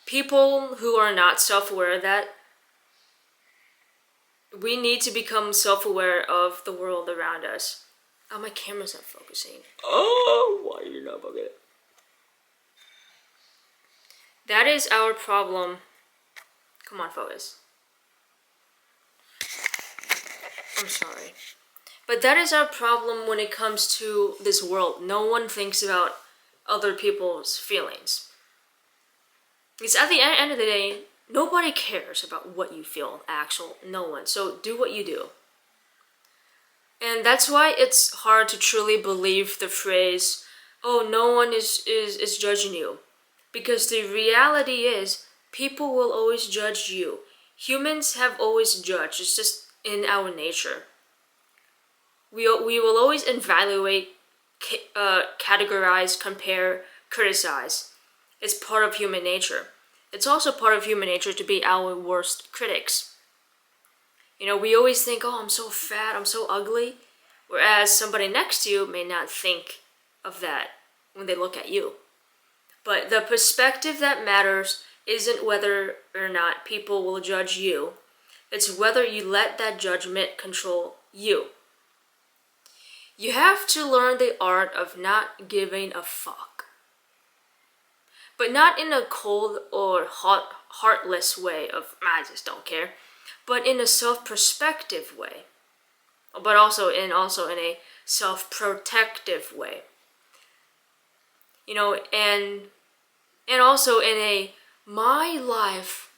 people who are not self-aware of that, we need to become self-aware of the world around us. Oh, my camera's not focusing. Oh, why are you not focusing? That is our problem. Come on, focus. I'm sorry. But that is our problem when it comes to this world. No one thinks about other people's feelings. Because at the end of the day, nobody cares about what you feel, no one. So do what you do. And that's why it's hard to truly believe the phrase, oh, no one is judging you. Because the reality is, people will always judge you. Humans have always judged. It's just in our nature. We will always evaluate, categorize, compare, criticize. It's part of human nature. It's also part of human nature to be our worst critics. You know, we always think, oh, I'm so fat, I'm so ugly. Whereas somebody next to you may not think of that when they look at you. But the perspective that matters isn't whether or not people will judge you. It's whether you let that judgment control you. You have to learn the art of not giving a fuck. But not in a cold or heartless way of, I just don't care. But in a self-perspective way. But also in a self-protective way. You know, and also in a, my life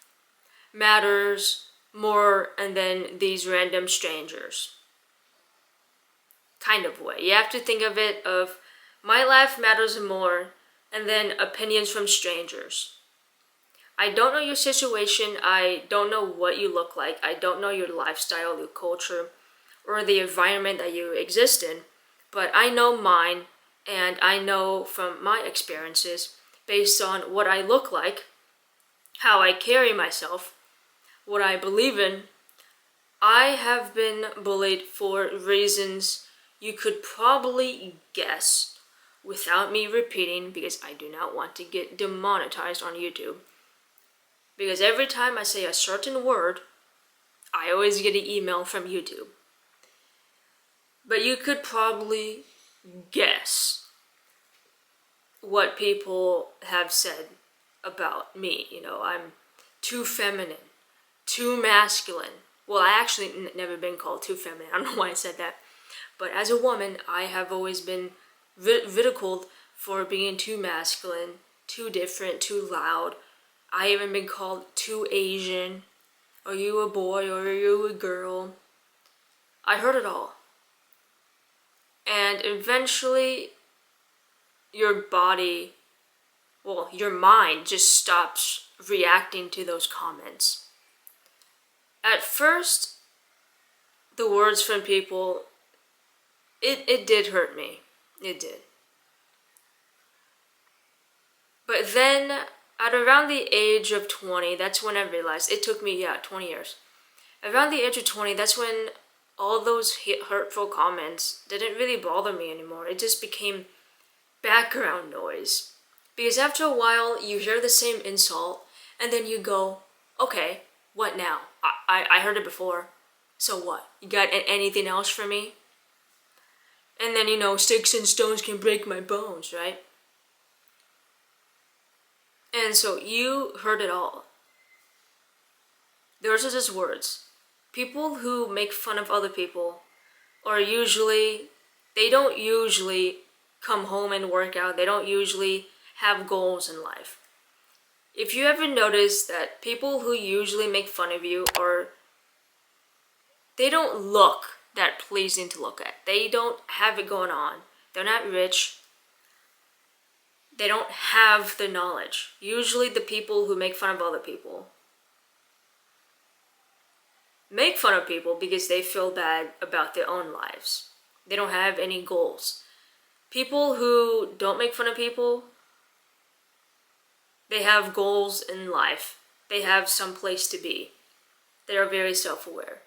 matters more than these random strangers kind of way. You have to think of it of, my life matters more and then opinions from strangers. I don't know your situation, I don't know what you look like, I don't know your lifestyle, your culture, or the environment that you exist in, but I know mine, and I know from my experiences, based on what I look like, how I carry myself, what I believe in. I have been bullied for reasons you could probably guess without me repeating, because I do not want to get demonetized on YouTube. Because every time I say a certain word, I always get an email from YouTube. But you could probably guess what people have said about me. You know, I'm too feminine, too masculine. Well, I actually never been called too feminine. I don't know why I said that. But as a woman, I have always been ridiculed for being too masculine, too different, too loud. I even been called too Asian. Are you a boy or are you a girl? I heard it all. And eventually, your body, well, your mind just stops reacting to those comments. At first, the words from people, it did hurt me. It did. But then, at around the age of 20, that's when I realized, it took me, 20 years. Around the age of 20, that's when all those hurtful comments didn't really bother me anymore. It just became background noise. Because after a while, you hear the same insult, and then you go, okay, what now? I heard it before, so what? You got anything else for me? And then, sticks and stones can break my bones, right? And so you heard it all. Those are just words. People who make fun of other people they don't usually come home and work out. They don't usually have goals in life. If you ever notice that people who usually make fun of you they don't look that pleasing to look at. They don't have it going on. They're not rich. They don't have the knowledge. Usually the people who make fun of other people make fun of people because they feel bad about their own lives. They don't have any goals. People who don't make fun of people, they have goals in life. They have some place to be. They are very self-aware.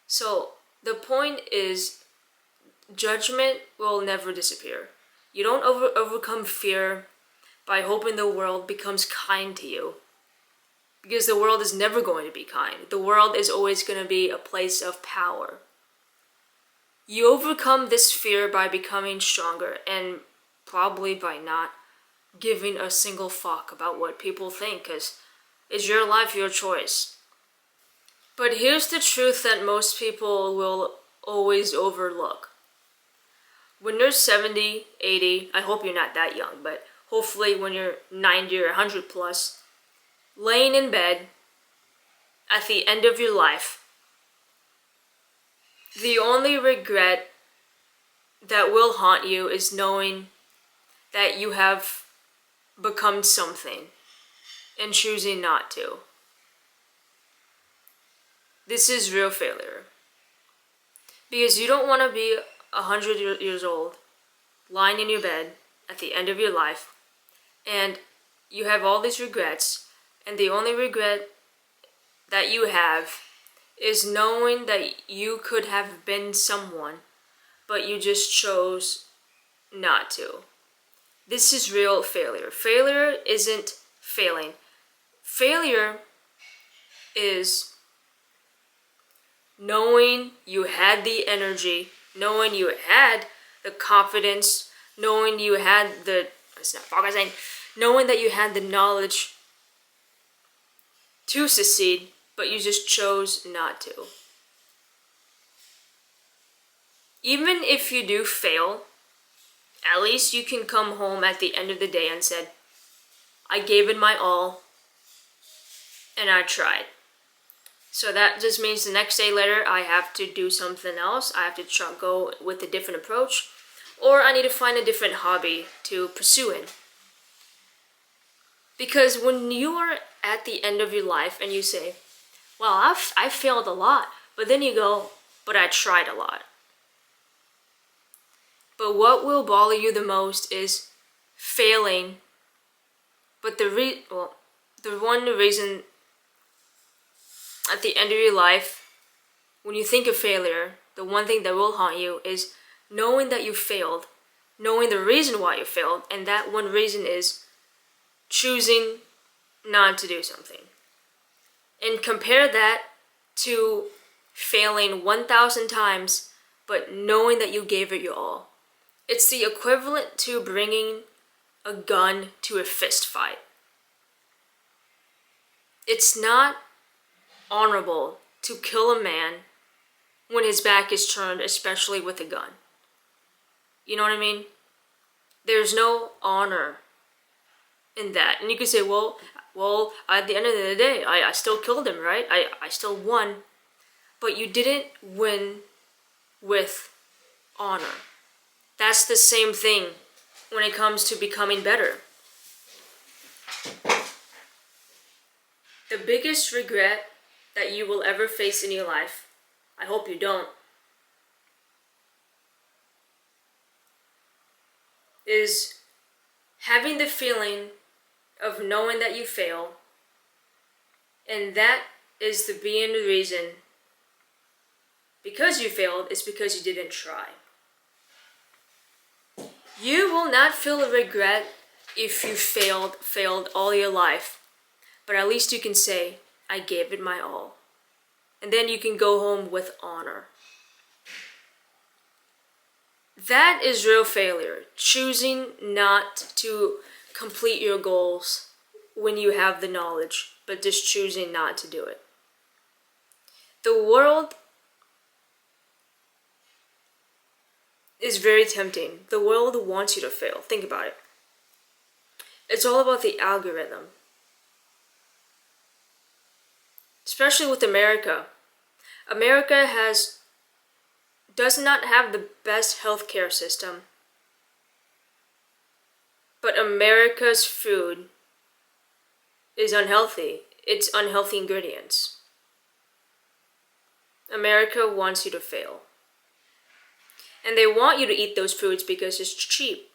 So the point is, judgment will never disappear. You don't overcome fear by hoping the world becomes kind to you. Because the world is never going to be kind. The world is always going to be a place of power. You overcome this fear by becoming stronger and probably by not giving a single fuck about what people think, because it's your life, your choice. But here's the truth that most people will always overlook. When you're 70, 80, I hope you're not that young, but hopefully when you're 90 or 100 plus, laying in bed at the end of your life, the only regret that will haunt you is knowing that you have become something and choosing not to. This is real failure. Because you don't want to be 100 years old, lying in your bed at the end of your life, and you have all these regrets, and the only regret that you have is knowing that you could have been someone, but you just chose not to. This is real failure. Failure isn't failing. Failure is knowing you had the energy, knowing you had the confidence, knowing you had knowing that you had the knowledge to succeed, but you just chose not to. Even if you do fail, at least you can come home at the end of the day and said, I gave it my all, and I tried. So that just means the next day later, I have to do something else. I have to go with a different approach, or I need to find a different hobby to pursue in. Because when you are at the end of your life and you say, well, I failed a lot, but then you go, but I tried a lot. But what will bother you the most is failing. But the one reason at the end of your life, when you think of failure, the one thing that will haunt you is knowing that you failed, knowing the reason why you failed, and that one reason is choosing not to do something. And compare that to failing 1,000 times, but knowing that you gave it your all. It's the equivalent to bringing a gun to a fist fight. It's not honorable to kill a man when his back is turned, especially with a gun. You know what I mean? There's no honor in that. And you could say, well, at the end of the day, I still killed him, right? I still won. But you didn't win with honor. That's the same thing when it comes to becoming better. The biggest regret that you will ever face in your life, I hope you don't, is having the feeling of knowing that you fail, and that is the being the reason because you failed is because you didn't try. You will not feel a regret if you failed all your life, but at least you can say, I gave it my all. And then you can go home with honor. That is real failure, choosing not to complete your goals when you have the knowledge, but just choosing not to do it. The world is very tempting. The world wants you to fail. Think about it. It's all about the algorithm. Especially with America. America does not have the best healthcare system. But America's food is unhealthy. It's unhealthy ingredients. America wants you to fail. And they want you to eat those foods because it's cheap.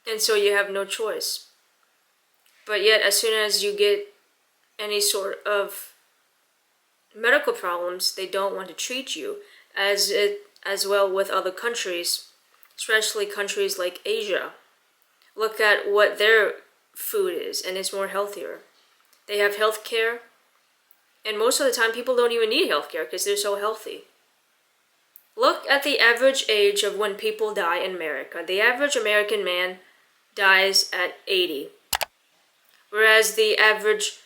And so you have no choice. But yet, as soon as you get any sort of medical problems, they don't want to treat you as well with other countries, especially countries like Asia. Look at what their food is, and it's more healthier. They have health care, and most of the time people don't even need health care because they're so healthy. Look at the average age of when people die in America. The average American man dies at 80, whereas the average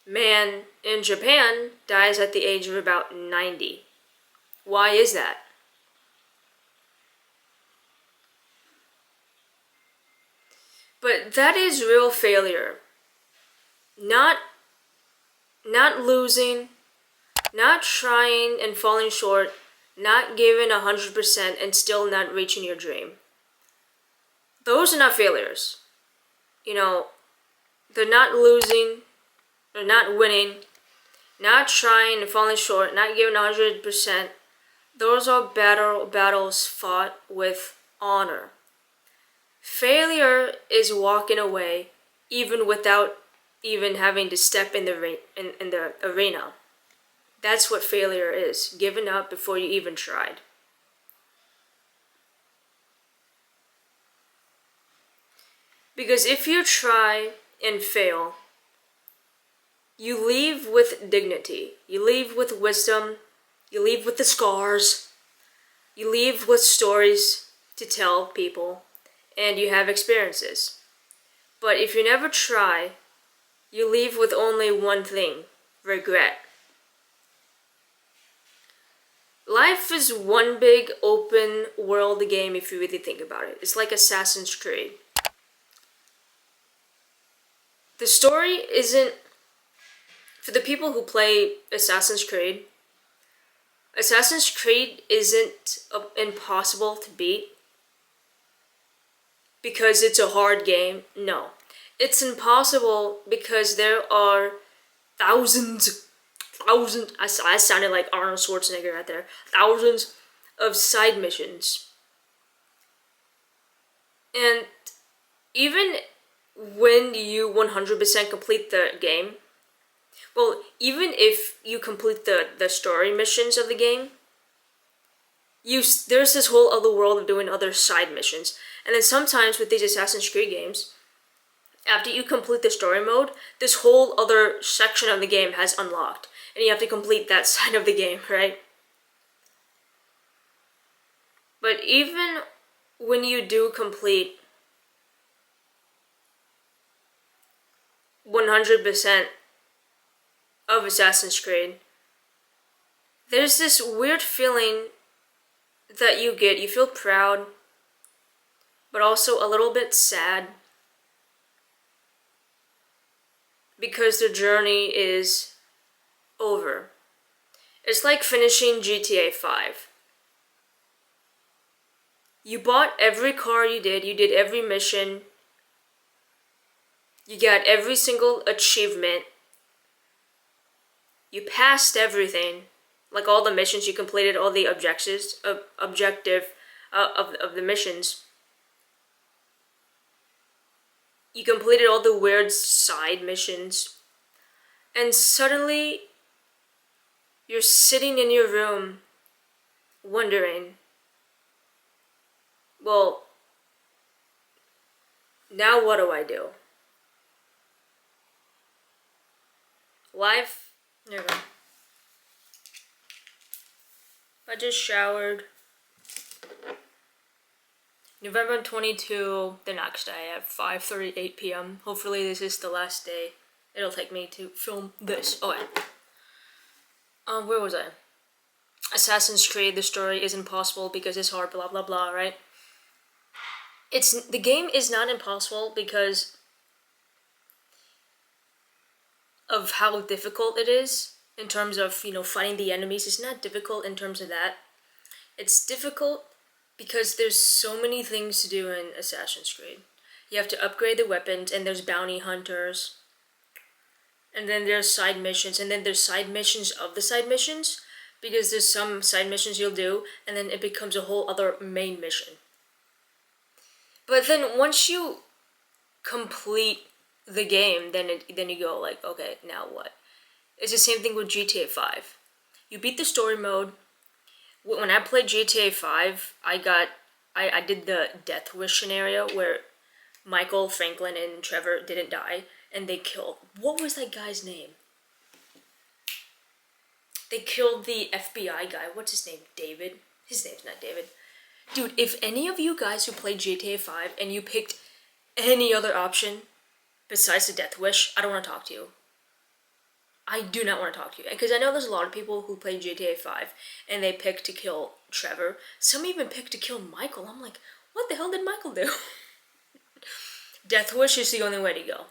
man in Japan dies at the age of about 90. Why is that? But that is real failure. Not losing, not trying and falling short, not giving 100% and still not reaching your dream. Those are not failures. You know, they're not losing, they're not winning, not trying and falling short, not giving 100%. Those are battles fought with honor. Failure is walking away even without even having to step in the arena. That's what failure is, giving up before you even tried. Because if you try and fail, you leave with dignity, you leave with wisdom, you leave with the scars, you leave with stories to tell people, and you have experiences. But if you never try, you leave with only one thing: regret. Life is one big open world game if you really think about it. It's like Assassin's Creed. The story isn't, for the people who play Assassin's Creed isn't impossible to beat because it's a hard game. No. It's impossible because there are thousands, I sounded like Arnold Schwarzenegger right there, thousands of side missions. And even when you 100% complete the game, well, even if you complete the story missions of the game, there's this whole other world of doing other side missions. And then sometimes with these Assassin's Creed games, after you complete the story mode, this whole other section of the game has unlocked. And you have to complete that side of the game, right? But even when you do complete 100% of Assassin's Creed, there's this weird feeling that you get. You feel proud, but also a little bit sad because the journey is over. It's like finishing GTA 5. You bought every car you did every mission, you got every single achievement, you passed everything, like all the missions, you completed all the objectives of the missions. You completed all the weird side missions, and suddenly you're sitting in your room wondering, well, now what do I do? Life, there you go. I just showered. November 22, the next day at 5:38 p.m. Hopefully this is the last day it'll take me to film this. Okay. Where was I? Assassin's Creed, the story is impossible because it's hard, blah blah blah, right? The game is not impossible because of how difficult it is in terms of, fighting the enemies. It's not difficult in terms of that. It's difficult because there's so many things to do in Assassin's Creed. You have to upgrade the weapons, and there's bounty hunters, and then there's side missions, and then there's side missions of the side missions, because there's some side missions you'll do, and then it becomes a whole other main mission. But then once you complete the game, then you go like, okay, now what? It's the same thing with GTA 5. You beat the story mode. When I played GTA 5, I did the Death Wish scenario where Michael, Franklin, and Trevor didn't die, and they killed, what was that guy's name? They killed the FBI guy. What's his name? David? His name's not David. Dude, if any of you guys who played GTA 5 and you picked any other option besides the Death Wish, I don't want to talk to you. I do not want to talk to you. Because I know there's a lot of people who play GTA 5 and they pick to kill Trevor. Some even pick to kill Michael. I'm like, what the hell did Michael do? Death Wish is the only way to go.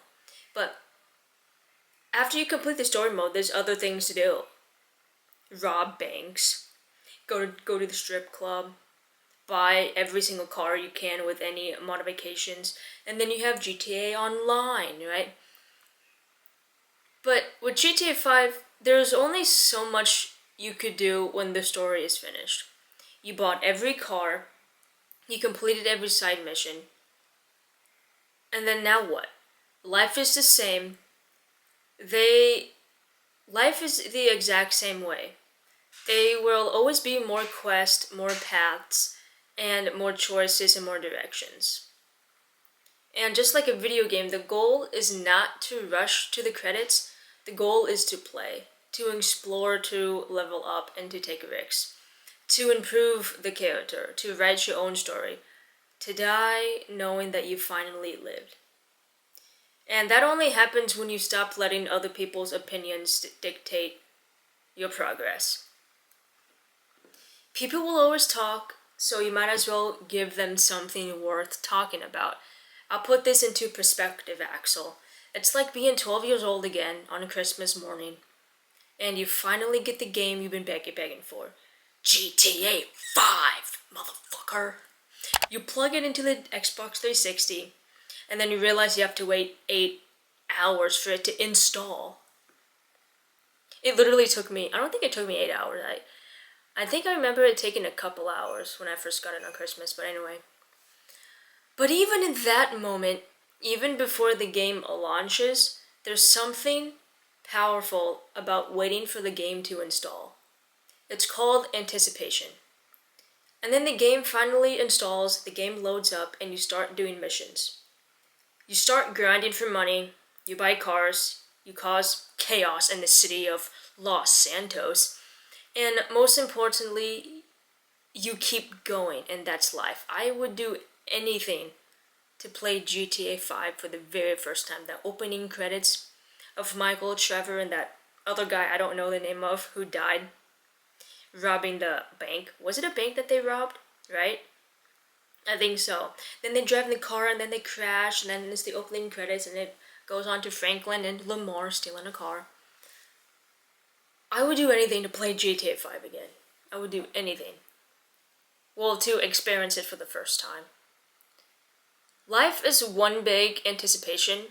But after you complete the story mode, there's other things to do. Rob banks, go to the strip club, buy every single car you can with any modifications, and then you have GTA Online, right? But with GTA 5, there's only so much you could do when the story is finished. You bought every car, you completed every side mission, and then now what? Life is the same. Life is the exact same way. There will always be more quests, more paths, and more choices and more directions. And just like a video game, the goal is not to rush to the credits. The goal is to play, to explore, to level up, and to take risks, to improve the character, to write your own story, to die knowing that you finally lived. And that only happens when you stop letting other people's opinions dictate your progress. People will always talk, so you might as well give them something worth talking about. I'll put this into perspective, Axel. It's like being 12 years old again on a Christmas morning, and you finally get the game you've been begging for. GTA 5, motherfucker. You plug it into the Xbox 360, and then you realize you have to wait 8 hours for it to install. It literally took me, I don't think it took me 8 hours. I think I remember it taking a couple hours when I first got it on Christmas, but anyway. But even in that moment, even before the game launches, there's something powerful about waiting for the game to install. It's called anticipation. And then the game finally installs, the game loads up, and you start doing missions. You start grinding for money, you buy cars, you cause chaos in the city of Los Santos, and most importantly, you keep going, and that's life. I would do anything to play GTA 5 for the very first time. The opening credits of Michael, Trevor, and that other guy I don't know the name of who died robbing the bank. Was it a bank that they robbed? Right? I think so. Then they drive in the car and then they crash and then it's the opening credits and it goes on to Franklin and Lamar stealing a car. I would do anything to play GTA 5 again. I would do anything. Well, to experience it for the first time. Life is one big anticipation.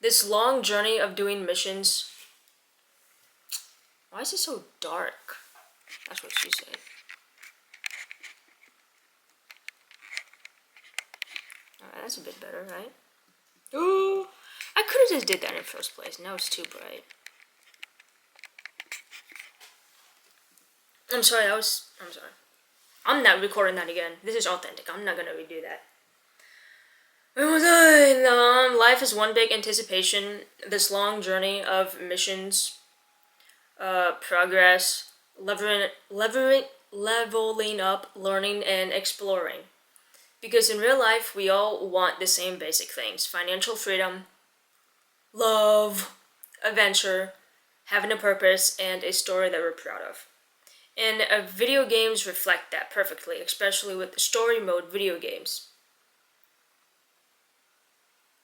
This long journey of doing missions. Why is it so dark? That's what she said. Alright, that's a bit better, right? Ooh, I could have just did that in the first place. Now it's too bright. I'm sorry. I'm not recording that again. This is authentic. I'm not gonna redo that. Life is one big anticipation. This long journey of missions, progress, leveling up, learning, and exploring. Because in real life, we all want the same basic things: financial freedom, love, adventure, having a purpose, and a story that we're proud of. And video games reflect that perfectly, especially with the story mode video games.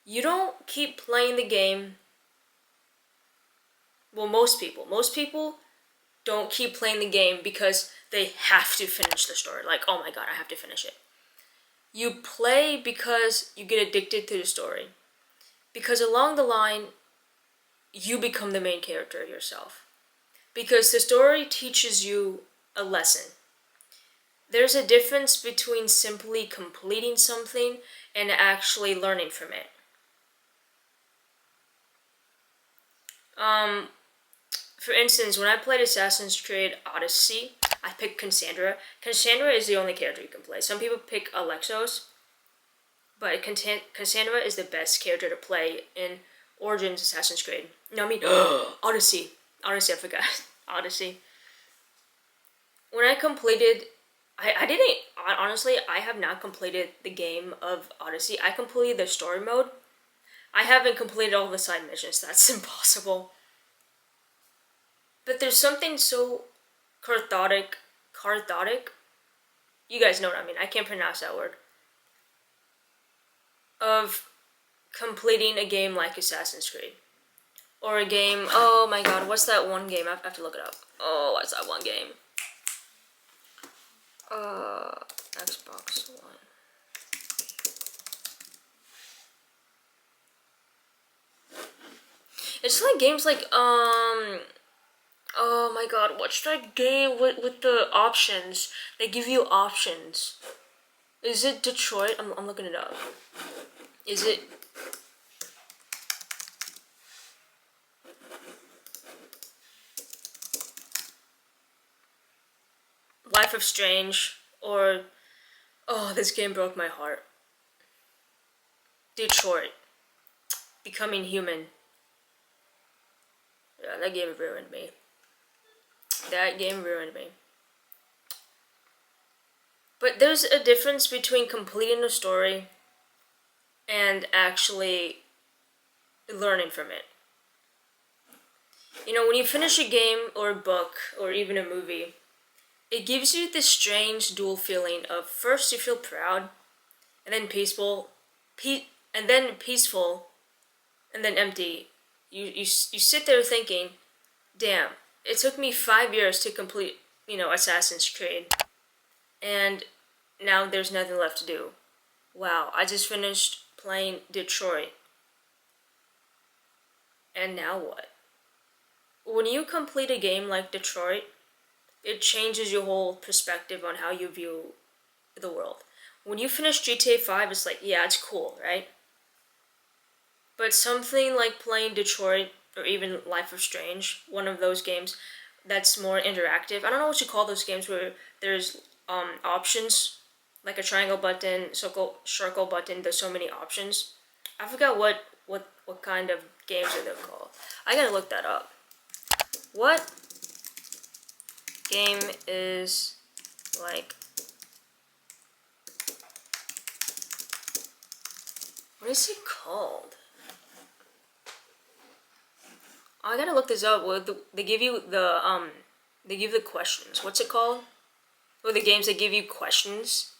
You don't keep playing the game. Well, most people don't keep playing the game because they have to finish the story. Like, oh my god, I have to finish it. You play because you get addicted to the story. Because along the line, you become the main character yourself. Because the story teaches you a lesson. There's a difference between simply completing something and actually learning from it. For instance, when I played Assassin's Creed Odyssey, I picked Cassandra. Cassandra is the only character you can play. Some people pick Alexos, but Cassandra is the best character to play in Origins Assassin's Creed. No, I mean, Odyssey. Odyssey, I forgot. Odyssey. When I completed, honestly, I have not completed the game of Odyssey. I completed the story mode. I haven't completed all the side missions. That's impossible. But there's something so cathartic. You guys know what I mean. I can't pronounce that word. Of completing a game like Assassin's Creed. Or a game, oh my god, what's that one game? I have to look it up. Oh, what's that one game? Xbox One. It's like games like, oh my god, what's that game with the options? They give you options. Is it Detroit? I'm looking it up. Is it... Life of Strange, or... Oh, this game broke my heart. Detroit. Becoming Human. Yeah, that game ruined me. That game ruined me. But there's a difference between completing a story and actually learning from it. You know, when you finish a game or a book or even a movie, it gives you this strange dual feeling of first you feel proud, and then peaceful, and then empty. You sit there thinking, damn, it took me 5 years to complete, Assassin's Creed, and now there's nothing left to do. Wow, I just finished playing Detroit. And now what? When you complete a game like Detroit, it changes your whole perspective on how you view the world. When you finish GTA 5, it's like, yeah, it's cool, right? But something like playing Detroit or even Life of Strange, one of those games that's more interactive. I don't know what you call those games where there's options, like a triangle button, circle button. There's so many options. I forgot what kind of games are they called. I gotta look that up. What game is like... What is it called? I gotta look this up. They give you the questions. What's it called? Or the games that give you questions.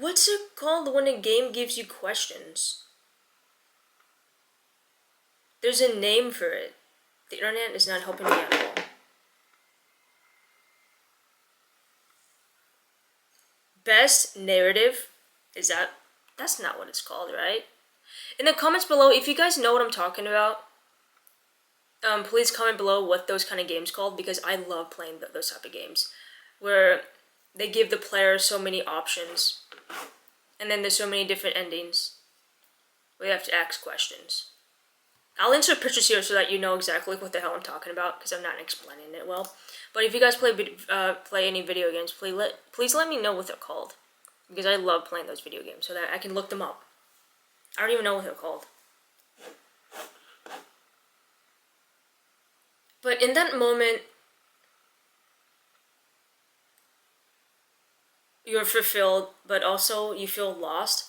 What's it called when a game gives you questions? There's a name for it. The internet is not helping me at all. Best narrative? That's not what it's called, right? In the comments below, if you guys know what I'm talking about, please comment below what those kind of games called, because I love playing those type of games where they give the player so many options and then there's so many different endings where you have to ask questions. I'll insert pictures here so that you know exactly what the hell I'm talking about, because I'm not explaining it well. But if you guys play any video games, please let me know what they're called, because I love playing those video games so that I can look them up. I don't even know what they're called. But in that moment, you're fulfilled, but also you feel lost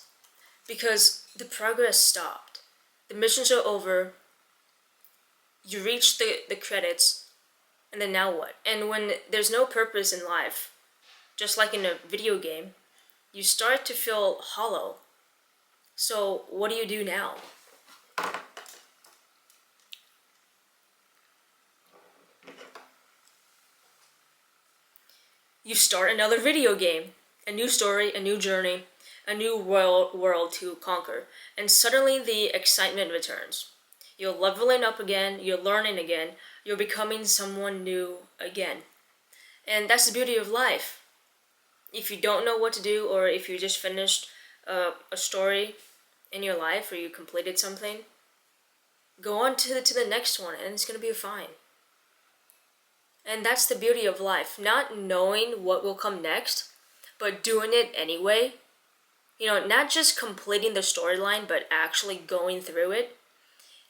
because the progress stopped. The missions are over. You reach the credits, and then now what? And when there's no purpose in life, just like in a video game, you start to feel hollow. So what do you do now? You start another video game, a new story, a new journey, a new world to conquer, and suddenly the excitement returns. You're leveling up again, you're learning again, you're becoming someone new again. And that's the beauty of life. If you don't know what to do, or if you just finished a story in your life, or you completed something, go on to the next one, and it's going to be fine. And that's the beauty of life, not knowing what will come next, but doing it anyway. You know, not just completing the storyline, but actually going through it.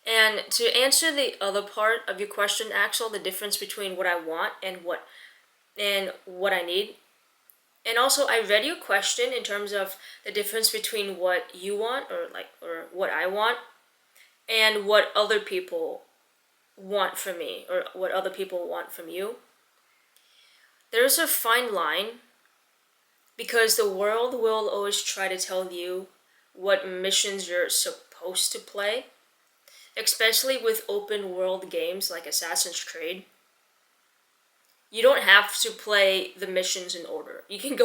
And to answer the other part of your question, Axel, the difference between what I want and what I need. And also, I read your question in terms of the difference between what you want, or what I want, and what other people want from me, or what other people want from you. There's a fine line, because the world will always try to tell you what missions you're supposed to play, especially with open world games like Assassin's Creed. You don't have to play the missions in order. You can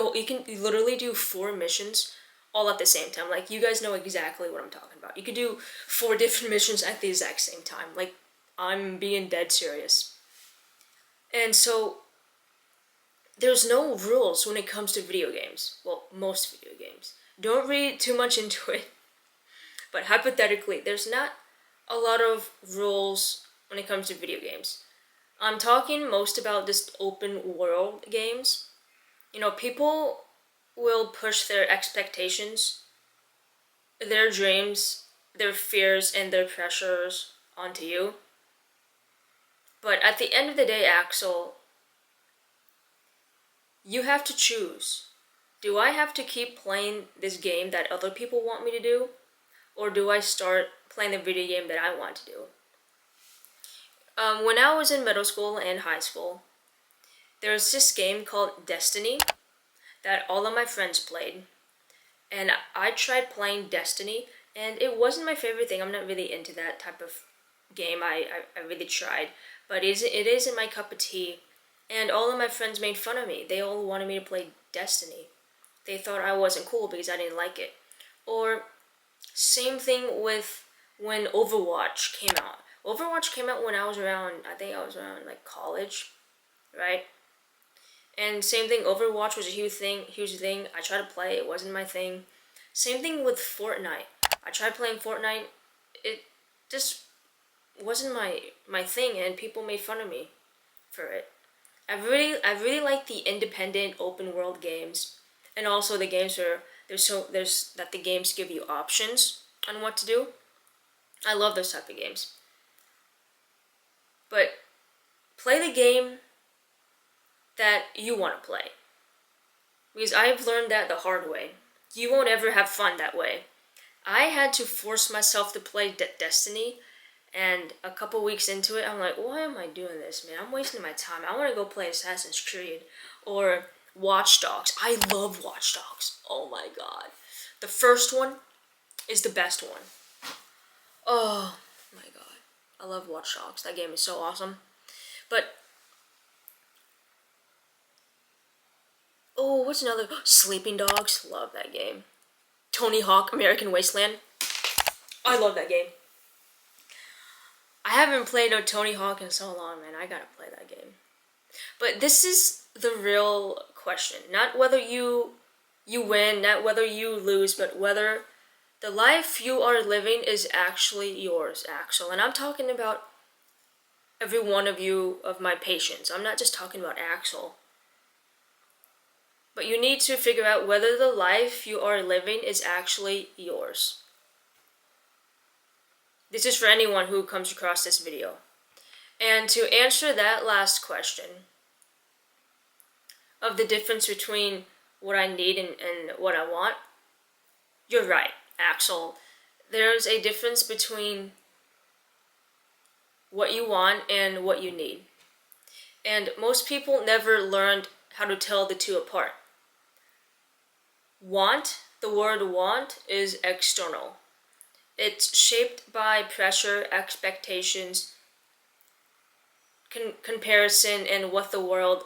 literally do 4 missions all at the same time. Like, you guys know exactly what I'm talking about. You could do 4 different missions at the exact same time. Like, I'm being dead serious. And so, there's no rules when it comes to video games. Well, most video games. Don't read too much into it. But hypothetically, there's not a lot of rules when it comes to video games. I'm talking most about just open world games. You know, people will push their expectations, their dreams, their fears, and their pressures onto you. But at the end of the day, Axel, you have to choose. Do I have to keep playing this game that other people want me to do? Or do I start playing the video game that I want to do? When I was in middle school and high school, there was this game called Destiny that all of my friends played. And I tried playing Destiny, and it wasn't my favorite thing. I'm not really into that type of game. I really tried. But it isn't my cup of tea. And all of my friends made fun of me. They all wanted me to play Destiny. They thought I wasn't cool because I didn't like it. Or same thing with when Overwatch came out. Overwatch came out when I was around like college, right? And same thing, Overwatch was a huge thing. I tried to play, it wasn't my thing. Same thing with Fortnite. I tried playing Fortnite, it just wasn't my thing, and people made fun of me for it. I really like the independent open world games, and also the games where that the games give you options on what to do. I love those type of games. But play the game that you want to play. Because I've learned that the hard way. You won't ever have fun that way. I had to force myself to play Destiny, and a couple weeks into it, I'm like, why am I doing this, man? I'm wasting my time. I want to go play Assassin's Creed, or Watch Dogs. I love Watch Dogs. Oh my god. The first one is the best one. Oh my god. I love Watch Dogs. That game is so awesome. But oh, what's another? Sleeping Dogs. Love that game. Tony Hawk American Wasteland. I love that game. I haven't played no Tony Hawk in so long, man. I gotta play that game. But this is the real question. Not whether you win, not whether you lose, but whether the life you are living is actually yours, Axel. And I'm talking about every one of you, of my patients. I'm not just talking about Axel. But you need to figure out whether the life you are living is actually yours. This is for anyone who comes across this video. And to answer that last question of the difference between what I need and what I want, you're right, Axel. There's a difference between what you want and what you need. And most people never learned how to tell the two apart. Want, the word want, is external. It's shaped by pressure, expectations, comparison, and what the world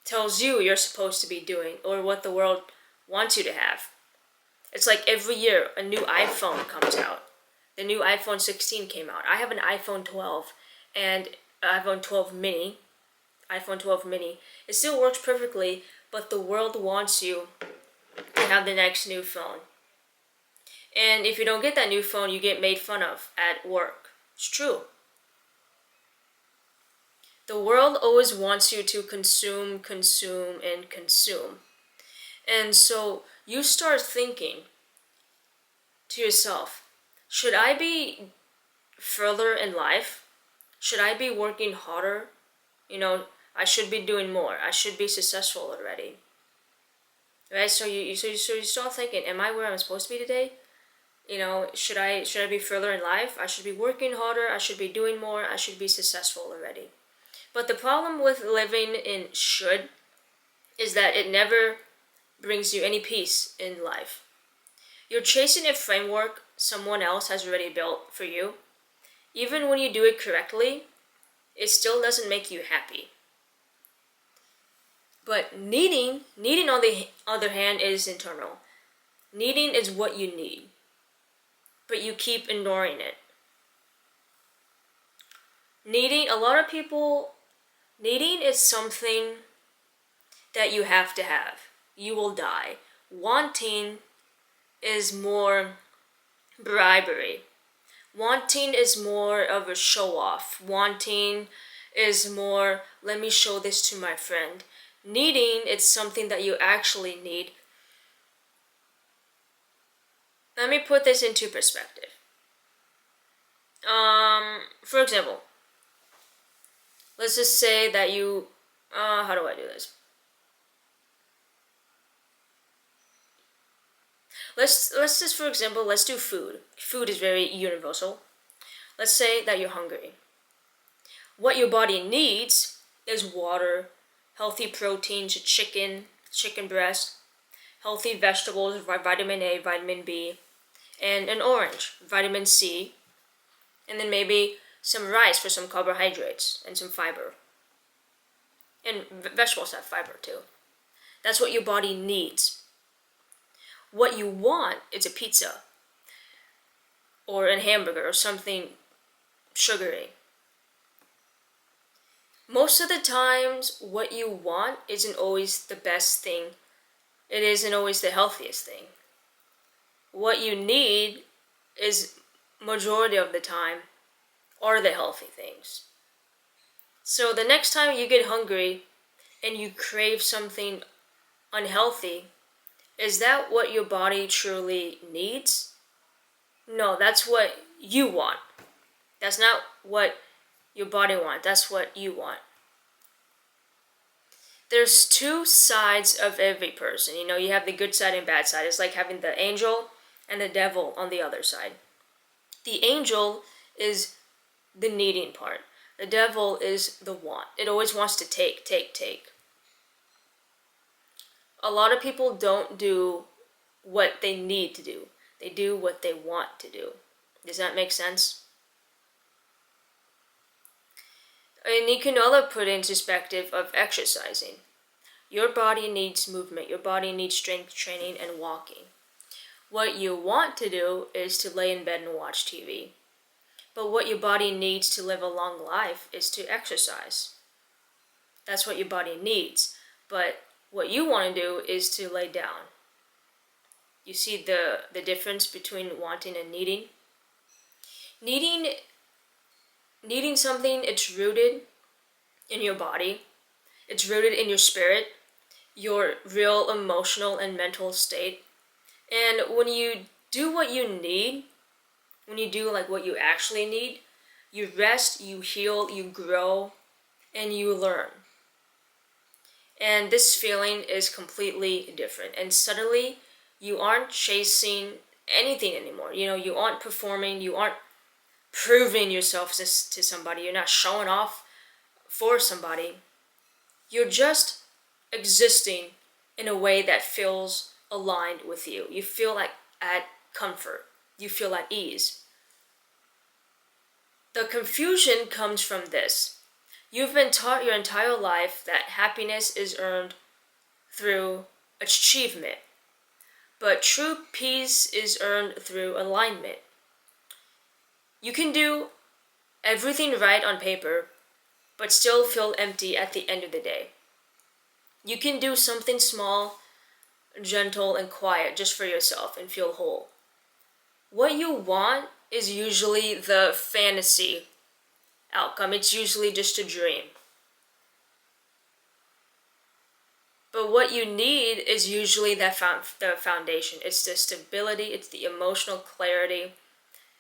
tells you you're supposed to be doing, or what the world wants you to have. It's like every year a new iPhone comes out. The new iPhone 16 came out. I have an iPhone 12 and iPhone 12 mini. iPhone 12 mini. It still works perfectly, but the world wants you to have the next new phone. And if you don't get that new phone, you get made fun of at work. It's true. The world always wants you to consume, consume, and consume. And so you start thinking to yourself, should I be further in life? Should I be working harder? I should be doing more. I should be successful already. Right? So you start thinking, am I where I'm supposed to be today? Should I be further in life? I should be working harder. I should be doing more. I should be successful already. But the problem with living in should is that it never brings you any peace in life. You're chasing a framework someone else has already built for you. Even when you do it correctly, it still doesn't make you happy. But needing on the other hand is internal. Needing is what you need, but you keep ignoring it. Needing is something that you have to have. You will die. Wanting is more bribery. Wanting is more of a show off. Wanting is more, let me show this to my friend. Needing, it's something that you actually need. Let me put this into perspective. For example, let's just say that you, how do I do this? Let's just, for example, let's do food. Food is very universal. Let's say that you're hungry. What your body needs is water, healthy proteins, chicken breast, healthy vegetables, vitamin A, vitamin B, and an orange, vitamin C, and then maybe some rice for some carbohydrates and some fiber. And vegetables have fiber too. That's what your body needs. What you want is a pizza or a hamburger or something sugary. Most of the times, what you want isn't always the best thing. It isn't always the healthiest thing. What you need is, majority of the time, are the healthy things. So the next time you get hungry and you crave something unhealthy, is that what your body truly needs? No, that's what you want. That's not what your body wants. That's what you want. There's two sides of every person. You have the good side and bad side. It's like having the angel and the devil on the other side. The angel is the needing part. The devil is the want. It always wants to take. a lot of people don't do what they need to do. They do what they want to do. Does that make sense? And you can also put in perspective of exercising. Your body needs movement. Your body needs strength training and walking. What you want to do is to lay in bed and watch TV. But what your body needs to live a long life is to exercise. That's what your body needs. But what you want to do is to lay down. You see the difference between wanting and needing? Needing something, it's rooted in your body. It's rooted in your spirit, your real emotional and mental state. And when you do what you need, when you do like what you actually need, you rest, you heal, you grow, and you learn. And this feeling is completely different. And suddenly, you aren't chasing anything anymore. You aren't performing, you aren't proving yourself to somebody, you're not showing off for somebody. You're just existing in a way that feels aligned with you. You feel like at comfort. You feel at ease. The confusion comes from this. You've been taught your entire life that happiness is earned through achievement, but true peace is earned through alignment. You can do everything right on paper, but still feel empty at the end of the day. You can do something small, gentle, and quiet just for yourself and feel whole. What you want is usually the fantasy outcome. It's usually just a dream. But what you need is usually the foundation. It's the stability, it's the emotional clarity,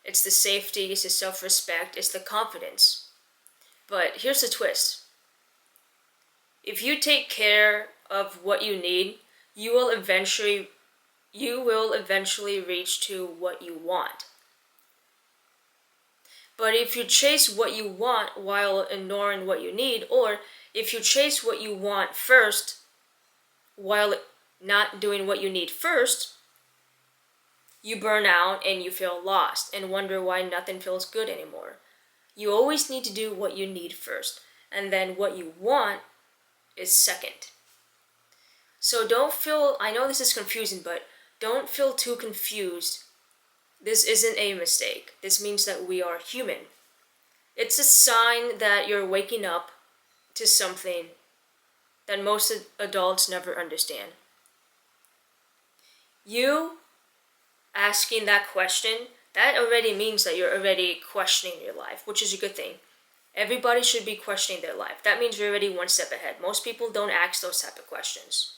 it's the safety, it's the self-respect, it's the confidence. But here's the twist. If you take care of what you need, you will eventually reach to what you want. But if you chase what you want while ignoring what you need, or if you chase what you want first while not doing what you need first, you burn out and you feel lost and wonder why nothing feels good anymore. You always need to do what you need first, and then what you want is second. So don't feel, I know this is confusing, but don't feel too confused. This isn't a mistake. This means that we are human. It's a sign that you're waking up to something that most adults never understand. You asking that question, that already means that you're already questioning your life, which is a good thing. Everybody should be questioning their life. That means you're already one step ahead. Most people don't ask those type of questions.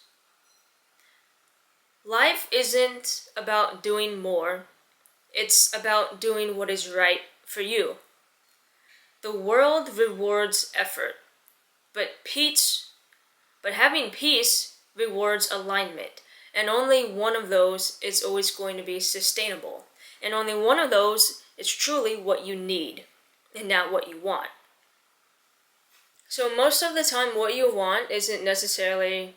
Life isn't about doing more. It's about doing what is right for you. The world rewards effort, but having peace rewards alignment. And only one of those is always going to be sustainable. And only one of those is truly what you need and not what you want. So most of the time what you want isn't necessarily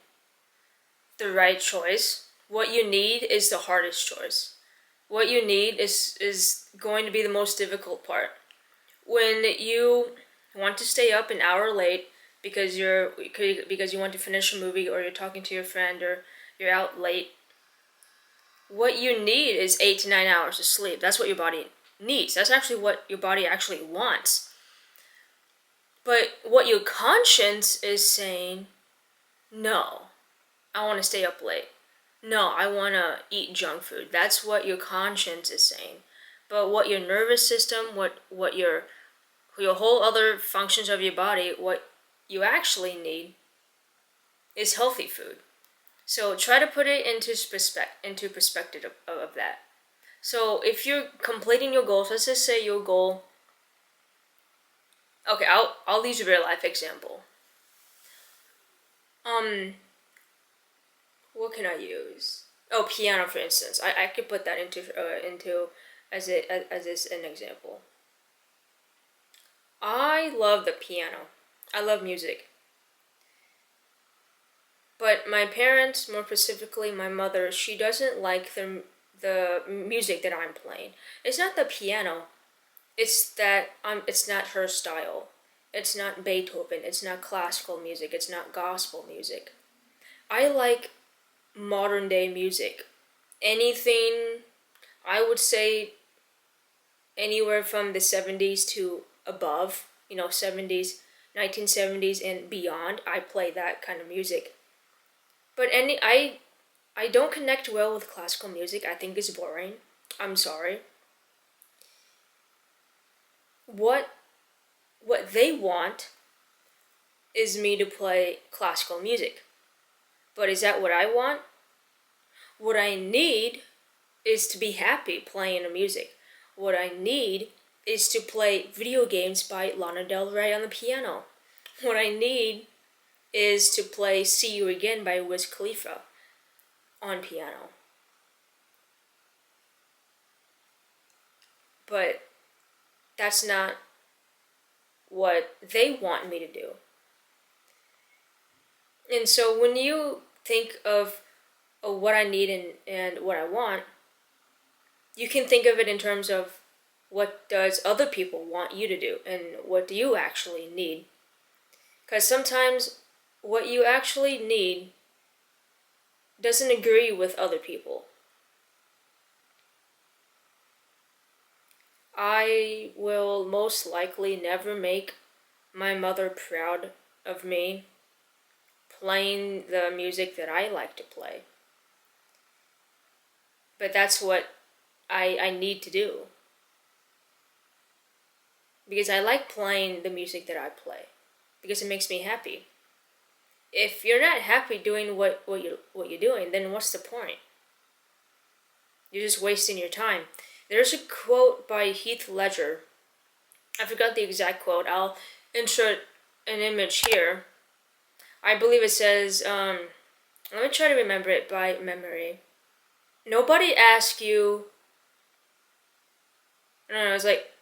the right choice. What you need is the hardest choice. What you need is going to be the most difficult part. When you want to stay up an hour late because you want to finish a movie, or you're talking to your friend, or you're out late, what you need is 8 to 9 hours of sleep. That's what your body needs. That's actually what your body actually wants. But what your conscience is saying, no, I want to stay up late. No, I want to eat junk food. That's what your conscience is saying. But what your nervous system, what your whole other functions of your body, what you actually need is healthy food. So try to put it into perspective of that. So if you're completing your goals, let's just say your goal. Okay, I'll use a real life example. What can I use? Oh, piano, for instance. I could put that into as an example. I love the piano. I love music. But my parents, more specifically my mother, she doesn't like the music that I'm playing. It's not the piano. It's that it's not her style. It's not Beethoven. It's not classical music. It's not gospel music. I like modern day music. Anything, I would say anywhere from the 70s to above, 70s, 1970s and beyond, I play that kind of music. But I don't connect well with classical music. I think it's boring. I'm sorry. What they want is me to play classical music. But is that what I want? What I need is to be happy playing the music. What I need is to play video games by Lana Del Rey on the piano. What I need is to play See You Again by Wiz Khalifa on piano. But that's not what they want me to do. And so when you think of what I need and what I want, you can think of it in terms of what does other people want you to do and what do you actually need. Because sometimes what you actually need doesn't agree with other people. I will most likely never make my mother proud of me playing the music that I like to play. But that's what I need to do. Because I like playing the music that I play. Because it makes me happy. If you're not happy doing what you're doing, then what's the point? You're just wasting your time. There's a quote by Heath Ledger. I forgot the exact quote. I'll insert an image here. I believe it says, let me try to remember it by memory. Nobody asks you, no, it's like,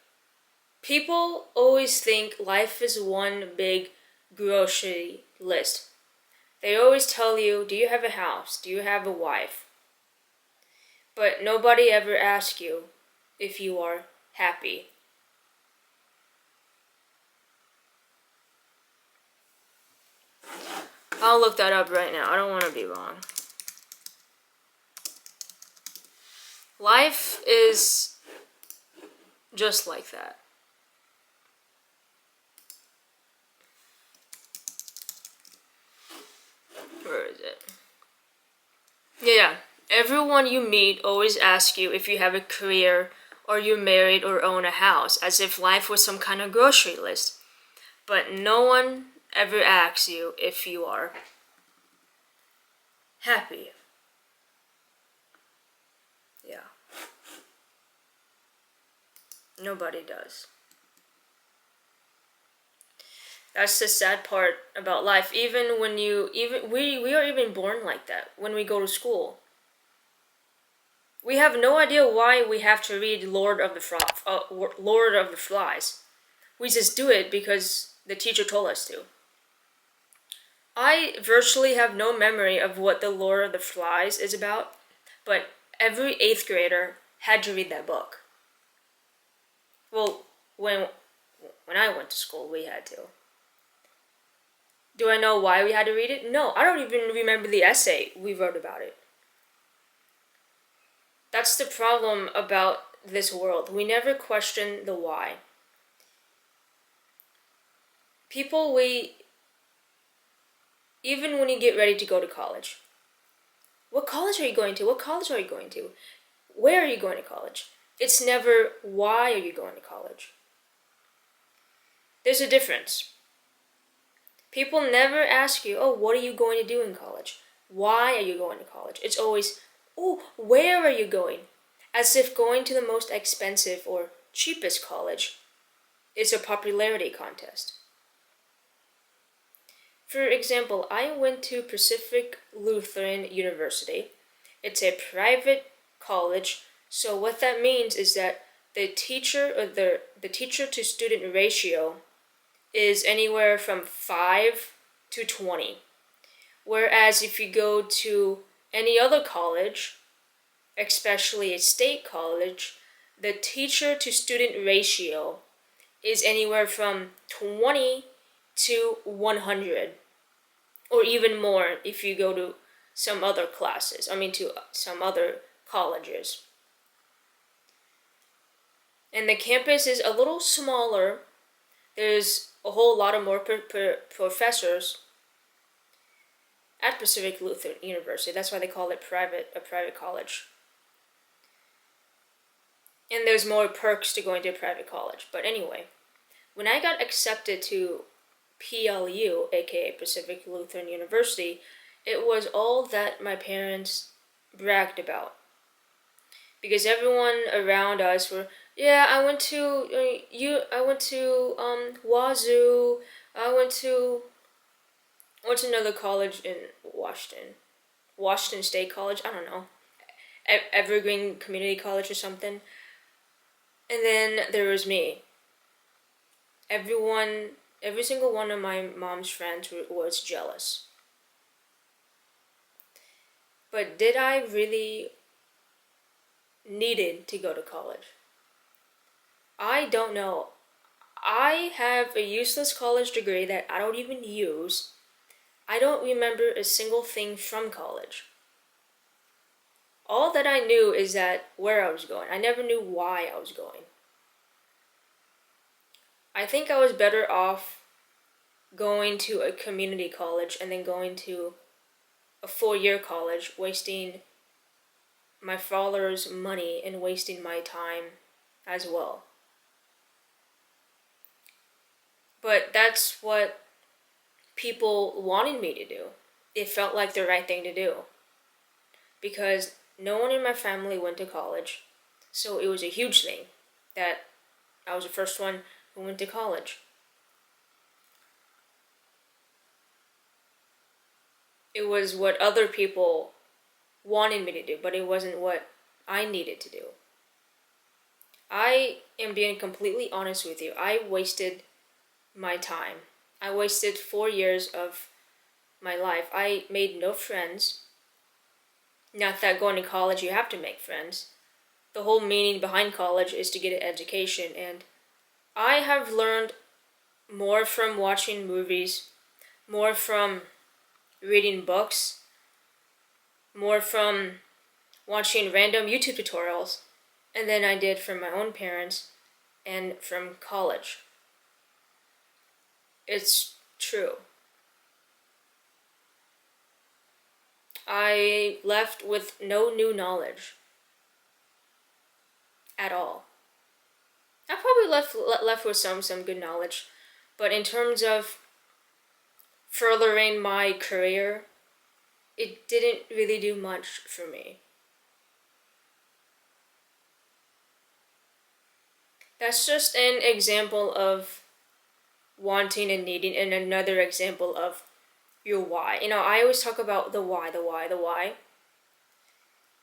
people always think life is one big grocery list. They always tell you, do you have a house? Do you have a wife? But nobody ever asks you if you are happy. I'll look that up right now. I don't want to be wrong. Life is just like that. Where is it? Yeah. Everyone you meet always asks you if you have a career or you're married or own a house, as if life was some kind of grocery list. But no one ever asks you if you are happy. Yeah. Nobody does. That's the sad part about life. We are even born like that when we go to school. We have no idea why we have to read Lord of the Flies. We just do it because the teacher told us to. I virtually have no memory of what the Lord of the Flies is about, but every 8th grader had to read that book. Well, when I went to school, we had to. Do I know why we had to read it? No, I don't even remember the essay we wrote about it. That's the problem about this world. We never question the why. People, even when you get ready to go to college, what college are you going to? What college are you going to? Where are you going to college? It's never, why are you going to college? There's a difference. People never ask you, oh, what are you going to do in college? Why are you going to college? It's always, oh, where are you going? As if going to the most expensive or cheapest college is a popularity contest. For example, I went to Pacific Lutheran University. It's a private college, so what that means is that the teacher to student ratio is anywhere from 5 to 20, Whereas if you go to any other college, especially a state college, the teacher to student ratio is anywhere from 20 to 100, or even more if you go to some other classes, to some other colleges. And the campus is a little smaller. There's a whole lot of more professors at Pacific Lutheran University. That's why they call it a private college. And there's more perks to going to a private college. But anyway, when I got accepted to PLU, aka Pacific Lutheran University, it was all that my parents bragged about. Because everyone around us were, yeah, I went to Wazoo, what's another college in Washington State College, I don't know, Evergreen Community College or something. And then there was me. Every single one of my mom's friends was jealous. But did I really needed to go to college? I don't know. I have a useless college degree that I don't even use. I don't remember a single thing from college. All that I knew is that where I was going. I never knew why I was going. I think I was better off going to a community college and then going to a 4-year college, wasting my father's money and wasting my time as well. But that's what people wanted me to do. It felt like the right thing to do. Because no one in my family went to college, so it was a huge thing that I was the first one who went to college. It was what other people wanted me to do, but it wasn't what I needed to do. I am being completely honest with you. I wasted my time. I wasted 4 years of my life. I made no friends. Not that going to college you have to make friends. The whole meaning behind college is to get an education, and I have learned more from watching movies, more from reading books, more from watching random YouTube tutorials, and than I did from my own parents and from college. It's true. I left with no new knowledge at all. I probably left with some good knowledge, but in terms of furthering my career, it didn't really do much for me. That's just an example of wanting and needing, and another example of your why. I always talk about the why, the why, the why.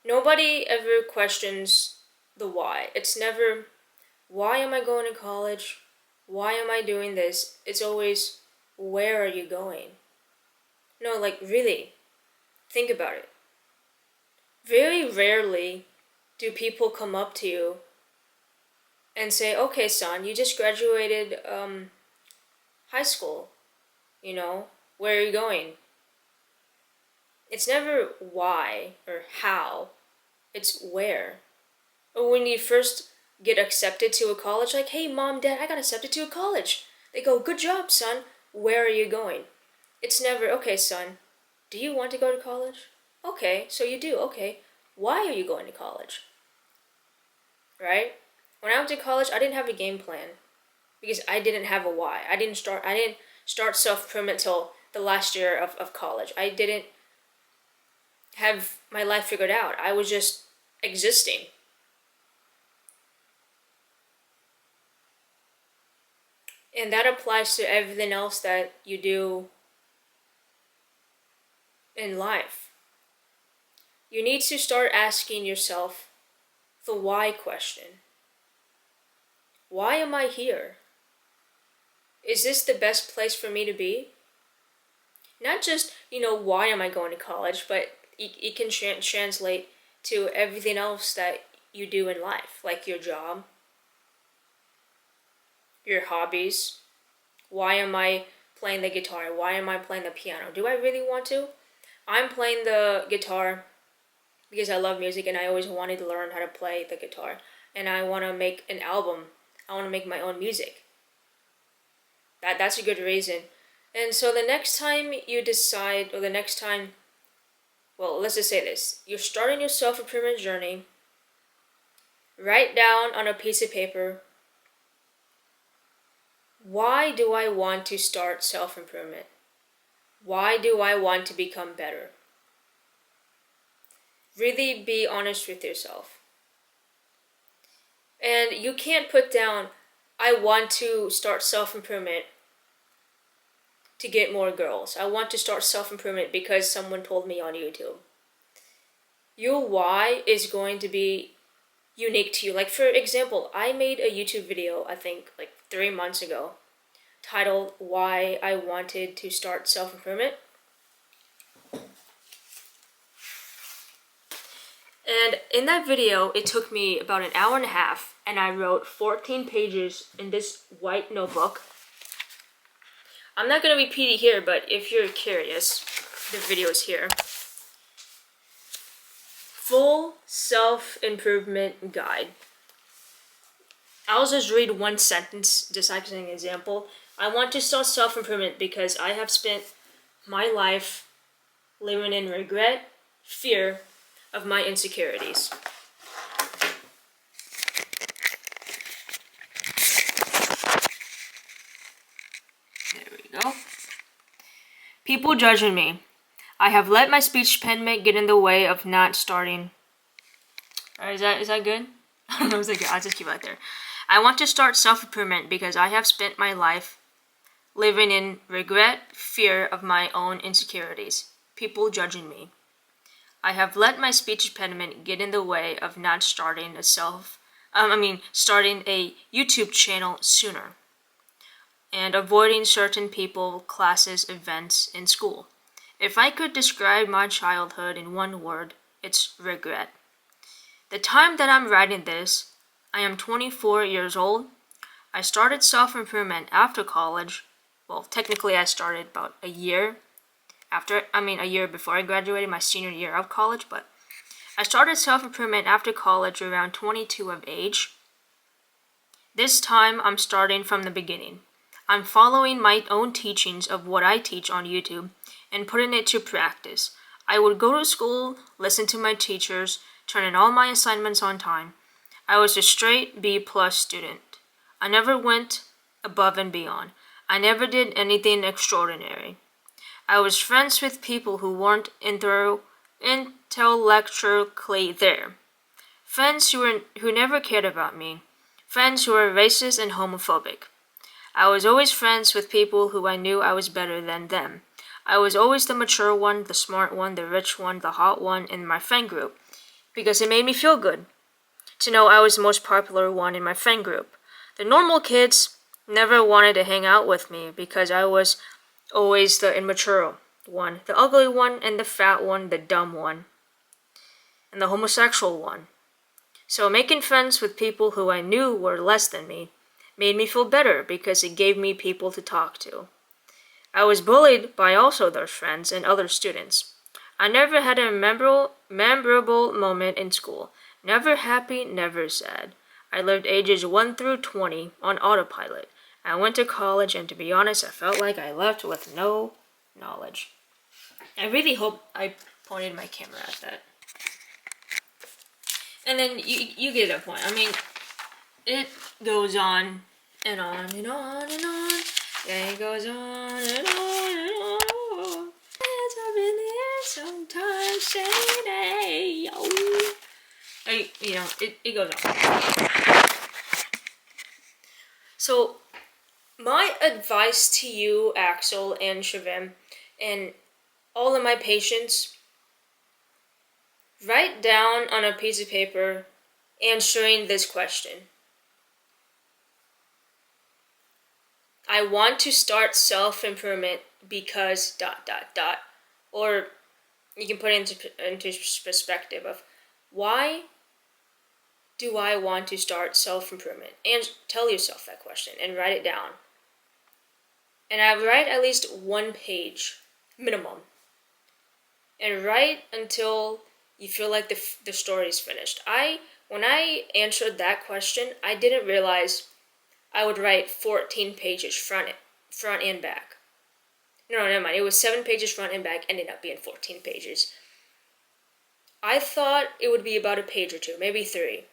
Nobody ever questions the why. It's never, why am I going to college? Why am I doing this? It's always, where are you going? No, like, really, think about it. Very rarely do people come up to you and say, okay, son, you just graduated high school, where are you going? It's never why or how, it's where. Or when you first get accepted to a college, like, hey, mom, dad, I got accepted to a college. They go, good job, son, where are you going? It's never, okay, son, do you want to go to college? Okay, so you do, okay. Why are you going to college? Right? When I went to college, I didn't have a game plan because I didn't have a why. I didn't start self-improvement till the last year of college. I didn't have my life figured out. I was just existing. And that applies to everything else that you do in life. You need to start asking yourself the why question. Why am I here? Is this the best place for me to be? Not just, why am I going to college, but it can translate to everything else that you do in life, like your job, your hobbies. Why am I playing the guitar? Why am I playing the piano? Do I really want to? I'm playing the guitar because I love music and I always wanted to learn how to play the guitar. And I want to make an album. I want to make my own music. That's a good reason. And so the next time you decide, or the next time, well, let's just say this. You're starting your self-improvement journey. Write down on a piece of paper, why do I want to start self-improvement? Why do I want to become better? Really be honest with yourself. And you can't put down, I want to start self-improvement to get more girls. I want to start self-improvement because someone told me on YouTube. Your why is going to be unique to you. Like, for example, I made a YouTube video, I think like 3 months ago, titled Why I Wanted to Start Self-Improvement. And in that video, it took me about an hour and a half, and I wrote 14 pages in this white notebook. I'm not going to repeat it here, but if you're curious, the video is here. Full self-improvement guide. I'll just read one sentence, just as an example. I want to start self-improvement because I have spent my life living in regret, fear of my insecurities. There we go. People judging me. I have let my speech impediment get in the way of not starting. Is that good? I don't know, is that good? I'll just keep it right there. I want to start self-improvement because I have spent my life living in regret, fear of my own insecurities. People judging me. I have let my speech impediment get in the way of not starting starting a YouTube channel sooner, and avoiding certain people, classes, events in school. If I could describe my childhood in one word, it's regret. The time that I'm writing this, I am 24 years old. I started self-improvement after college. Well, technically I started about a year before I graduated, my senior year of college, but I started self-improvement after college around 22 of age. This time I'm starting from the beginning. I'm following my own teachings of what I teach on YouTube and putting it to practice. I would go to school, listen to my teachers, turn in all my assignments on time. I was a straight B+ student. I never went above and beyond. I never did anything extraordinary. I was friends with people who weren't intellectually there. Friends who never cared about me. Friends who were racist and homophobic. I was always friends with people who I knew I was better than them. I was always the mature one, the smart one, the rich one, the hot one in my friend group, because it made me feel good to know I was the most popular one in my friend group. The normal kids never wanted to hang out with me because I was always the immature one, the ugly one, and the fat one, the dumb one, and the homosexual one. So making friends with people who I knew were less than me made me feel better because it gave me people to talk to. I was bullied by also those friends and other students. I never had a memorable moment in school. Never happy, never sad. I lived ages 1 through 20 on autopilot. I went to college, and to be honest, I felt like I left with no knowledge. I really hope I pointed my camera at that. And then you get the point. I mean, it goes on and on and on and on. Yeah, it goes on and on and on. Hands up in the air, sometimes shady. It goes on. So, my advice to you, Axel and Shavim, and all of my patients, write down on a piece of paper answering this question. I want to start self-improvement because dot dot dot, or you can put it into perspective of why do I want to start self-improvement, and tell yourself that question and write it down. And I write at least 1 page minimum, and write until you feel like the story is finished. When I answered that question, I didn't realize I would write 14 pages front and back. No, never mind. It was 7 pages front and back, ended up being 14 pages. I thought it would be about a page or 2, maybe 3.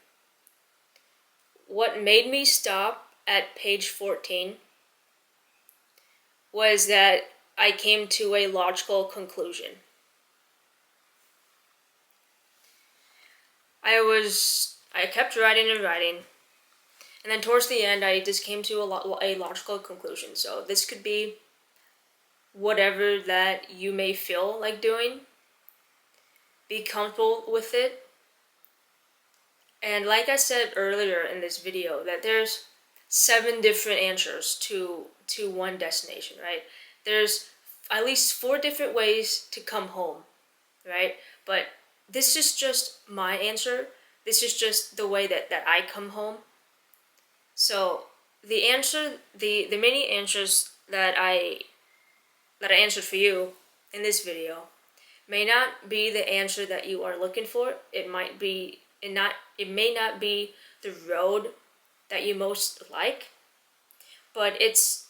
What made me stop at page 14 was that I came to a logical conclusion. I kept writing and writing, and then towards the end I just came to a logical conclusion. So this could be whatever that you may feel like doing. Be comfortable with it. And like I said earlier in this video, that there's 7 different answers to one destination, right? There's at least 4 different ways to come home, right? But this is just my answer. This is just the way that I come home. So the many answers that I answered for you in this video may not be the answer that you are looking for. It may not be the road that you most like, but it's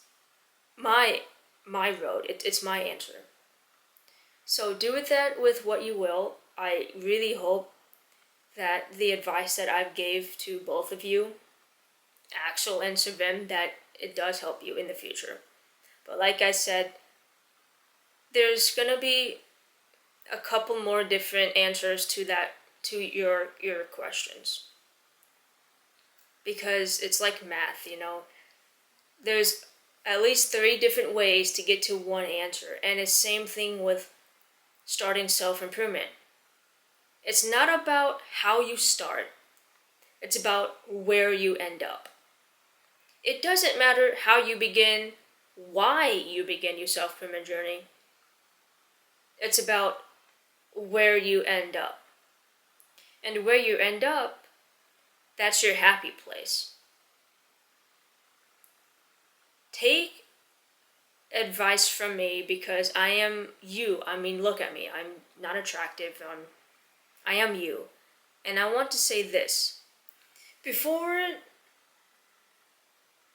my road. It's my answer. So do with that with what you will. I really hope that the advice that I've gave to both of you, Axel and Savim, that it does help you in the future. But like I said, there's gonna be a couple more different answers to your questions, because it's like math, there's at least 3 different ways to get to one answer. And it's same thing with starting self-improvement. It's not about how you start, it's about where you end up. It doesn't matter how you begin, why you begin your self-improvement journey. It's about where you end up. And where you end up, that's your happy place. Take advice from me, because I am you. I mean, look at me. I'm not attractive. I am you. And I want to say this. Before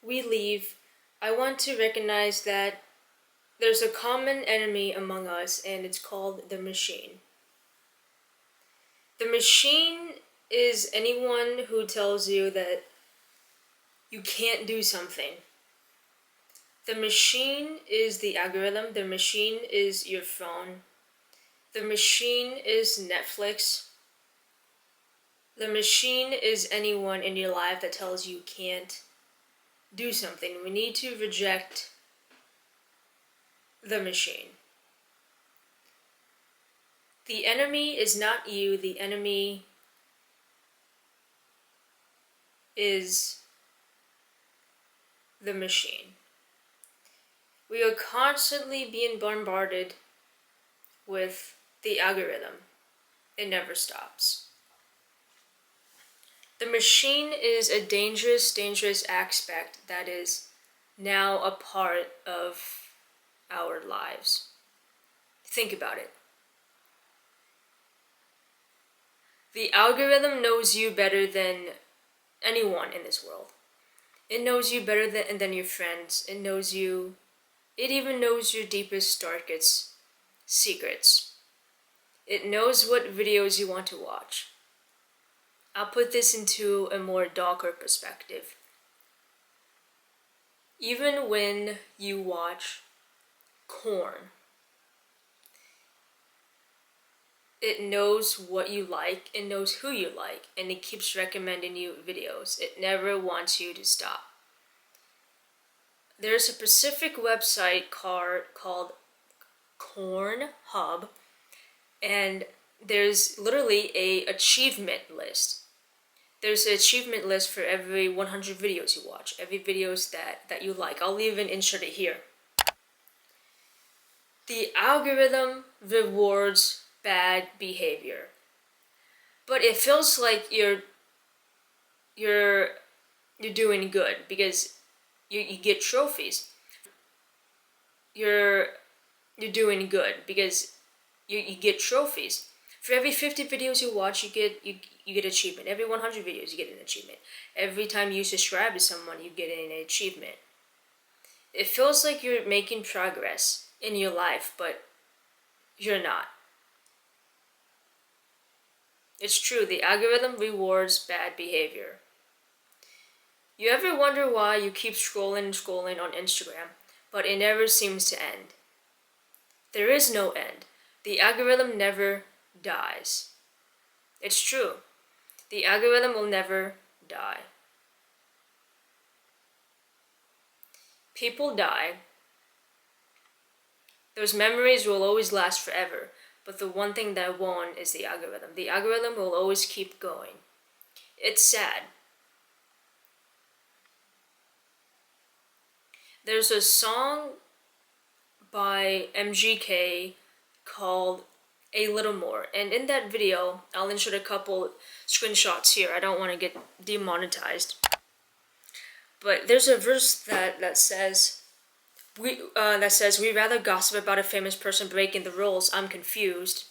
we leave, I want to recognize that there's a common enemy among us, and it's called the machine. The machine is anyone who tells you that you can't do something. The machine is the algorithm. The machine is your phone. The machine is Netflix. The machine is anyone in your life that tells you can't do something. We need to reject the machine. The enemy is not you. The enemy is the machine. We are constantly being bombarded with the algorithm. It never stops. The machine is a dangerous, dangerous aspect that is now a part of our lives. Think about it. The algorithm knows you better than anyone in this world. It knows you better than your friends. It knows you. It even knows your deepest, darkest secrets. It knows what videos you want to watch. I'll put this into a more darker perspective. Even when you watch corn, it knows what you like, it knows who you like, and it keeps recommending you videos. It never wants you to stop. There's a specific website called Corn Hub, and there's literally a achievement list. There's an achievement list for every 100 videos you watch, every videos that you like. I'll even insert it here. The algorithm rewards bad behavior, but it feels like you're doing good because you get trophies. You're doing good because you get trophies. For every 50 videos you watch, you get achievement. Every 100 videos, you get an achievement. Every time you subscribe to someone, you get an achievement. It feels like you're making progress in your life, but you're not. It's true, the algorithm rewards bad behavior. You ever wonder why you keep scrolling and scrolling on Instagram, but it never seems to end? There is no end. The algorithm never dies. It's true. The algorithm will never die. People die. Those memories will always last forever, but the one thing that won't is the algorithm. The algorithm will always keep going. It's sad. There's a song by MGK called A Little More, and in that video, I'll insert a couple screenshots here. I don't want to get demonetized. But there's a verse that says, we rather gossip about a famous person breaking the rules. I'm confused.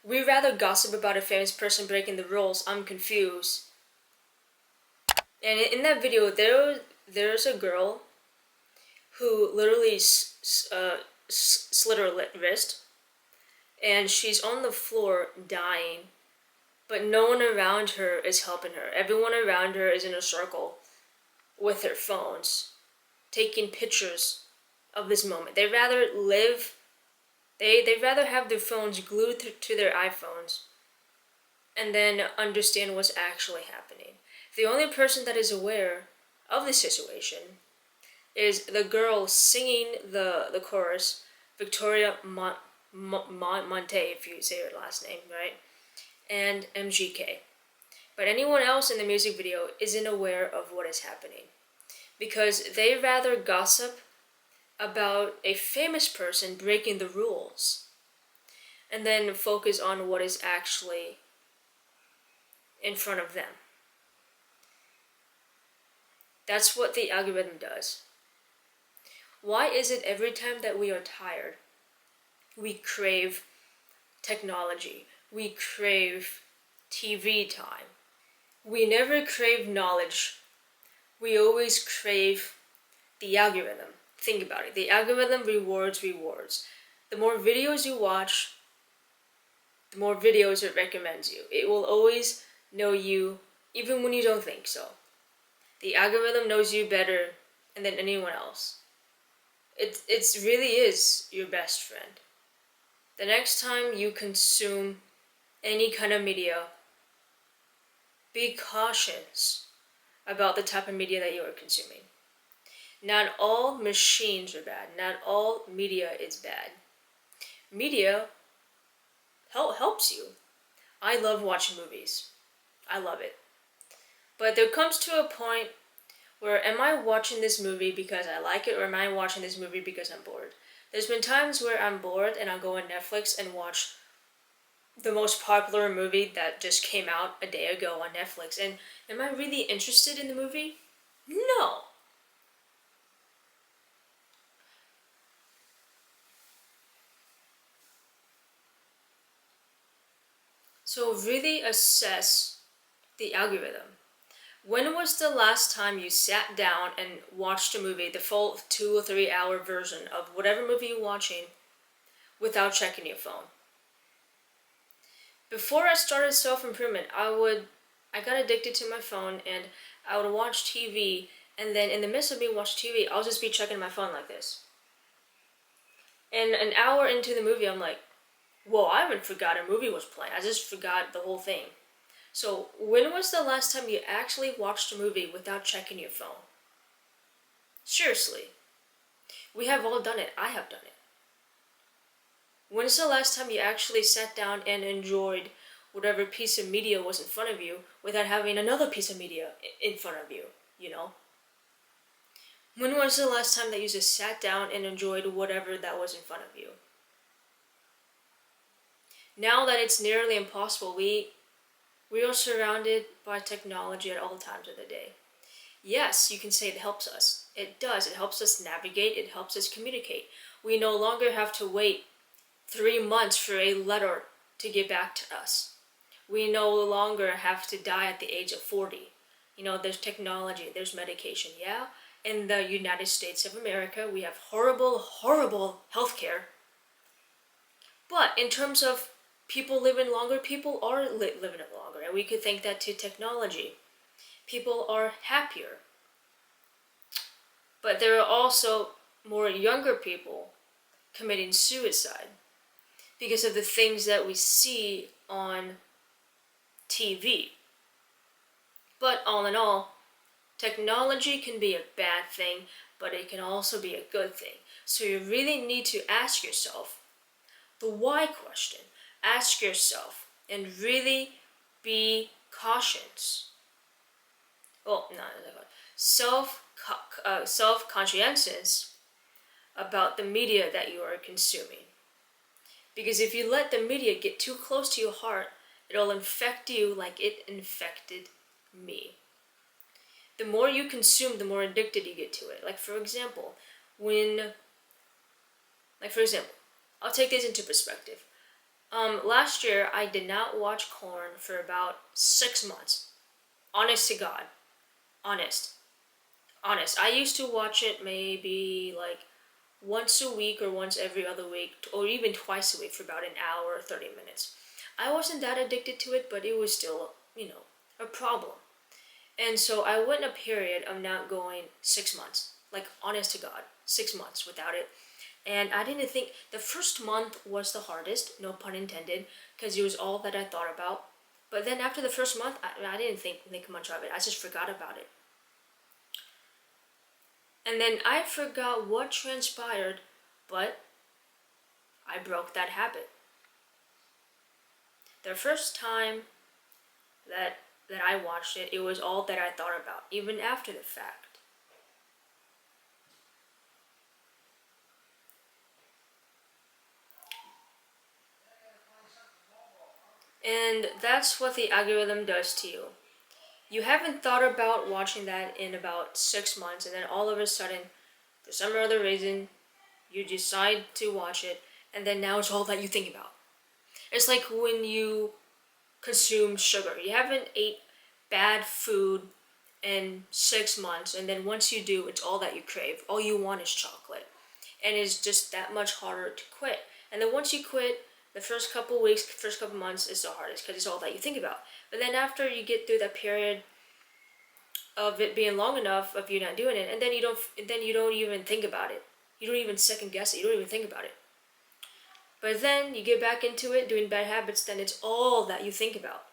We rather gossip about a famous person breaking the rules. I'm confused. And in that video, there's a girl who literally slit her wrist, and she's on the floor dying, but no one around her is helping her. Everyone around her is in a circle with their phones, taking pictures of this moment. They'd rather live, they'd rather have their phones glued to their iPhones and then understand what's actually happening. The only person that is aware of the situation is the girl singing the chorus, Victoria Monte, if you say her last name, right? And MGK. But anyone else in the music video isn't aware of what is happening because they rather gossip about a famous person breaking the rules and then focus on what is actually in front of them. That's what the algorithm does. Why is it every time that we are tired, we crave technology, we crave TV time? We never crave knowledge. We always crave the algorithm. Think about it. The algorithm rewards. The more videos you watch, the more videos it recommends you. It will always know you, even when you don't think so. The algorithm knows you better than anyone else. It really is your best friend. The next time you consume any kind of media, be cautious about the type of media that you are consuming. Not all machines are bad. Not all media is bad. Media helps you. I love watching movies. I love it. But there comes to a point where am I watching this movie because I like it or am I watching this movie because I'm bored? There's been times where I'm bored and I'll go on Netflix and watch the most popular movie that just came out a day ago on Netflix. And am I really interested in the movie? No. So really assess the algorithm. When was the last time you sat down and watched a movie, the full 2 or 3 hour version of whatever movie you're watching, without checking your phone? Before I started self-improvement, I got addicted to my phone and I would watch TV, and then in the midst of me watching TV, I'll just be checking my phone like this. And an hour into the movie, I'm like, whoa, I haven't forgot a movie was playing. I just forgot the whole thing. So when was the last time you actually watched a movie without checking your phone? Seriously. We have all done it. I have done it. When's the last time you actually sat down and enjoyed whatever piece of media was in front of you without having another piece of media in front of you, you know? When was the last time that you just sat down and enjoyed whatever that was in front of you? Now that it's nearly impossible, we are surrounded by technology at all times of the day. Yes, you can say it helps us. It does. It helps us navigate. It helps us communicate. We no longer have to wait 3 months for a letter to get back to us. We no longer have to die at the age of 40. There's technology, there's medication, yeah? In the United States of America, we have horrible, horrible healthcare. But in terms of people living longer, people are living longer, and we could thank that to technology. People are happier. But there are also more younger people committing suicide because of the things that we see on TV. But all in all, technology can be a bad thing, but it can also be a good thing. So you really need to ask yourself the why question. Ask yourself and really be cautious. Well, not self-conscientious about the media that you are consuming. Because if you let the media get too close to your heart, it'll infect you like it infected me. The more you consume, the more addicted you get to it. Like for example, I'll take this into perspective. Last year I did not watch Corn for about 6 months. Honest to God. Honest. I used to watch it maybe like once a week or once every other week, or even twice a week for about an hour or 30 minutes. I wasn't that addicted to it, but it was still, a problem. And so I went a period of not going 6 months, like honest to God, 6 months without it. And I didn't think, the first month was the hardest, no pun intended, because it was all that I thought about. But then after the first month, I didn't think much of it. I just forgot about it. And then I forgot what transpired, but I broke that habit. The first time that I watched it, it was all that I thought about, even after the fact. And that's what the algorithm does to you. You haven't thought about watching that in about 6 months, and then all of a sudden, for some other reason, you decide to watch it, and then now it's all that you think about. It's like when you consume sugar. You haven't ate bad food in 6 months, and then once you do, it's all that you crave. All you want is chocolate. And it's just that much harder to quit. And then once you quit, the first couple weeks, first couple months is the hardest because it's all that you think about. But then after you get through that period of it being long enough of you not doing it, and then you don't even think about it. You don't even second guess it. You don't even think about it. But then you get back into it, doing bad habits, then it's all that you think about.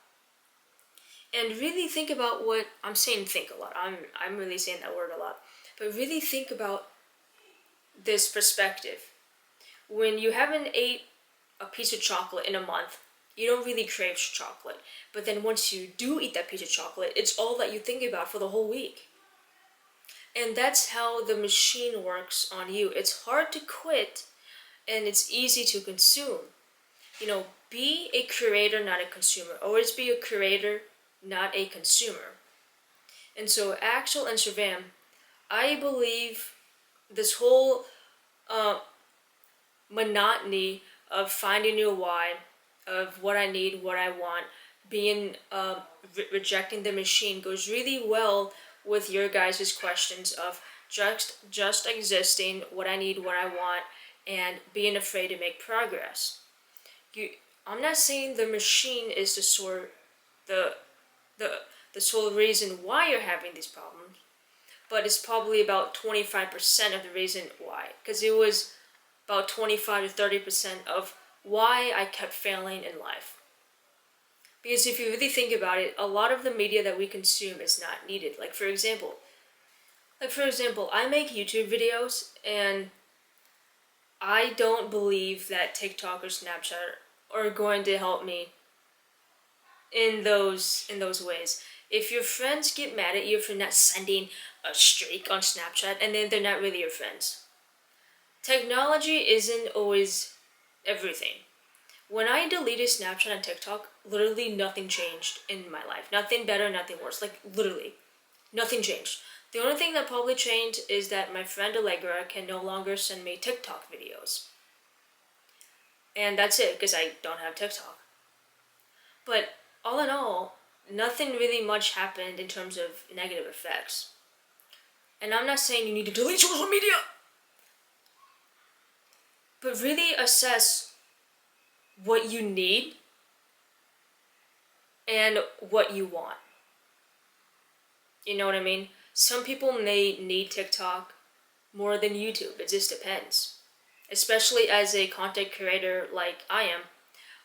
And really think about what I'm saying. Think a lot. I'm really saying that word a lot. But really think about this perspective. When you haven't ate a piece of chocolate in a month, you don't really crave chocolate. But then once you do eat that piece of chocolate, it's all that you think about for the whole week. And that's how the machine works on you. It's hard to quit, and it's easy to consume. Be a creator, not a consumer. Always be a creator, not a consumer. And so, Axel and Shavam, I believe this whole monotony of finding your why, of what I need, what I want, being rejecting the machine goes really well with your guys' questions of just existing, what I need, what I want, and being afraid to make progress. I'm not saying the machine is the sole reason why you're having these problems, but it's probably about 25% of the reason why, because it was about 25 to 30% of why I kept failing in life. Because if you really think about it, a lot of the media that we consume is not needed. Like for example, I make YouTube videos, and I don't believe that TikTok or Snapchat are going to help me in those ways. If your friends get mad at you for not sending a streak on Snapchat, and then they're not really your friends. Technology isn't always everything. When I deleted Snapchat and TikTok, literally nothing changed in my life. Nothing better, nothing worse. Like, literally, nothing changed. The only thing that probably changed is that my friend Allegra can no longer send me TikTok videos. And that's it, because I don't have TikTok. But all in all, nothing really much happened in terms of negative effects. And I'm not saying you need to delete social media, but really assess what you need and what you want. You know what I mean? Some people may need TikTok more than YouTube. It just depends. Especially as a content creator like I am.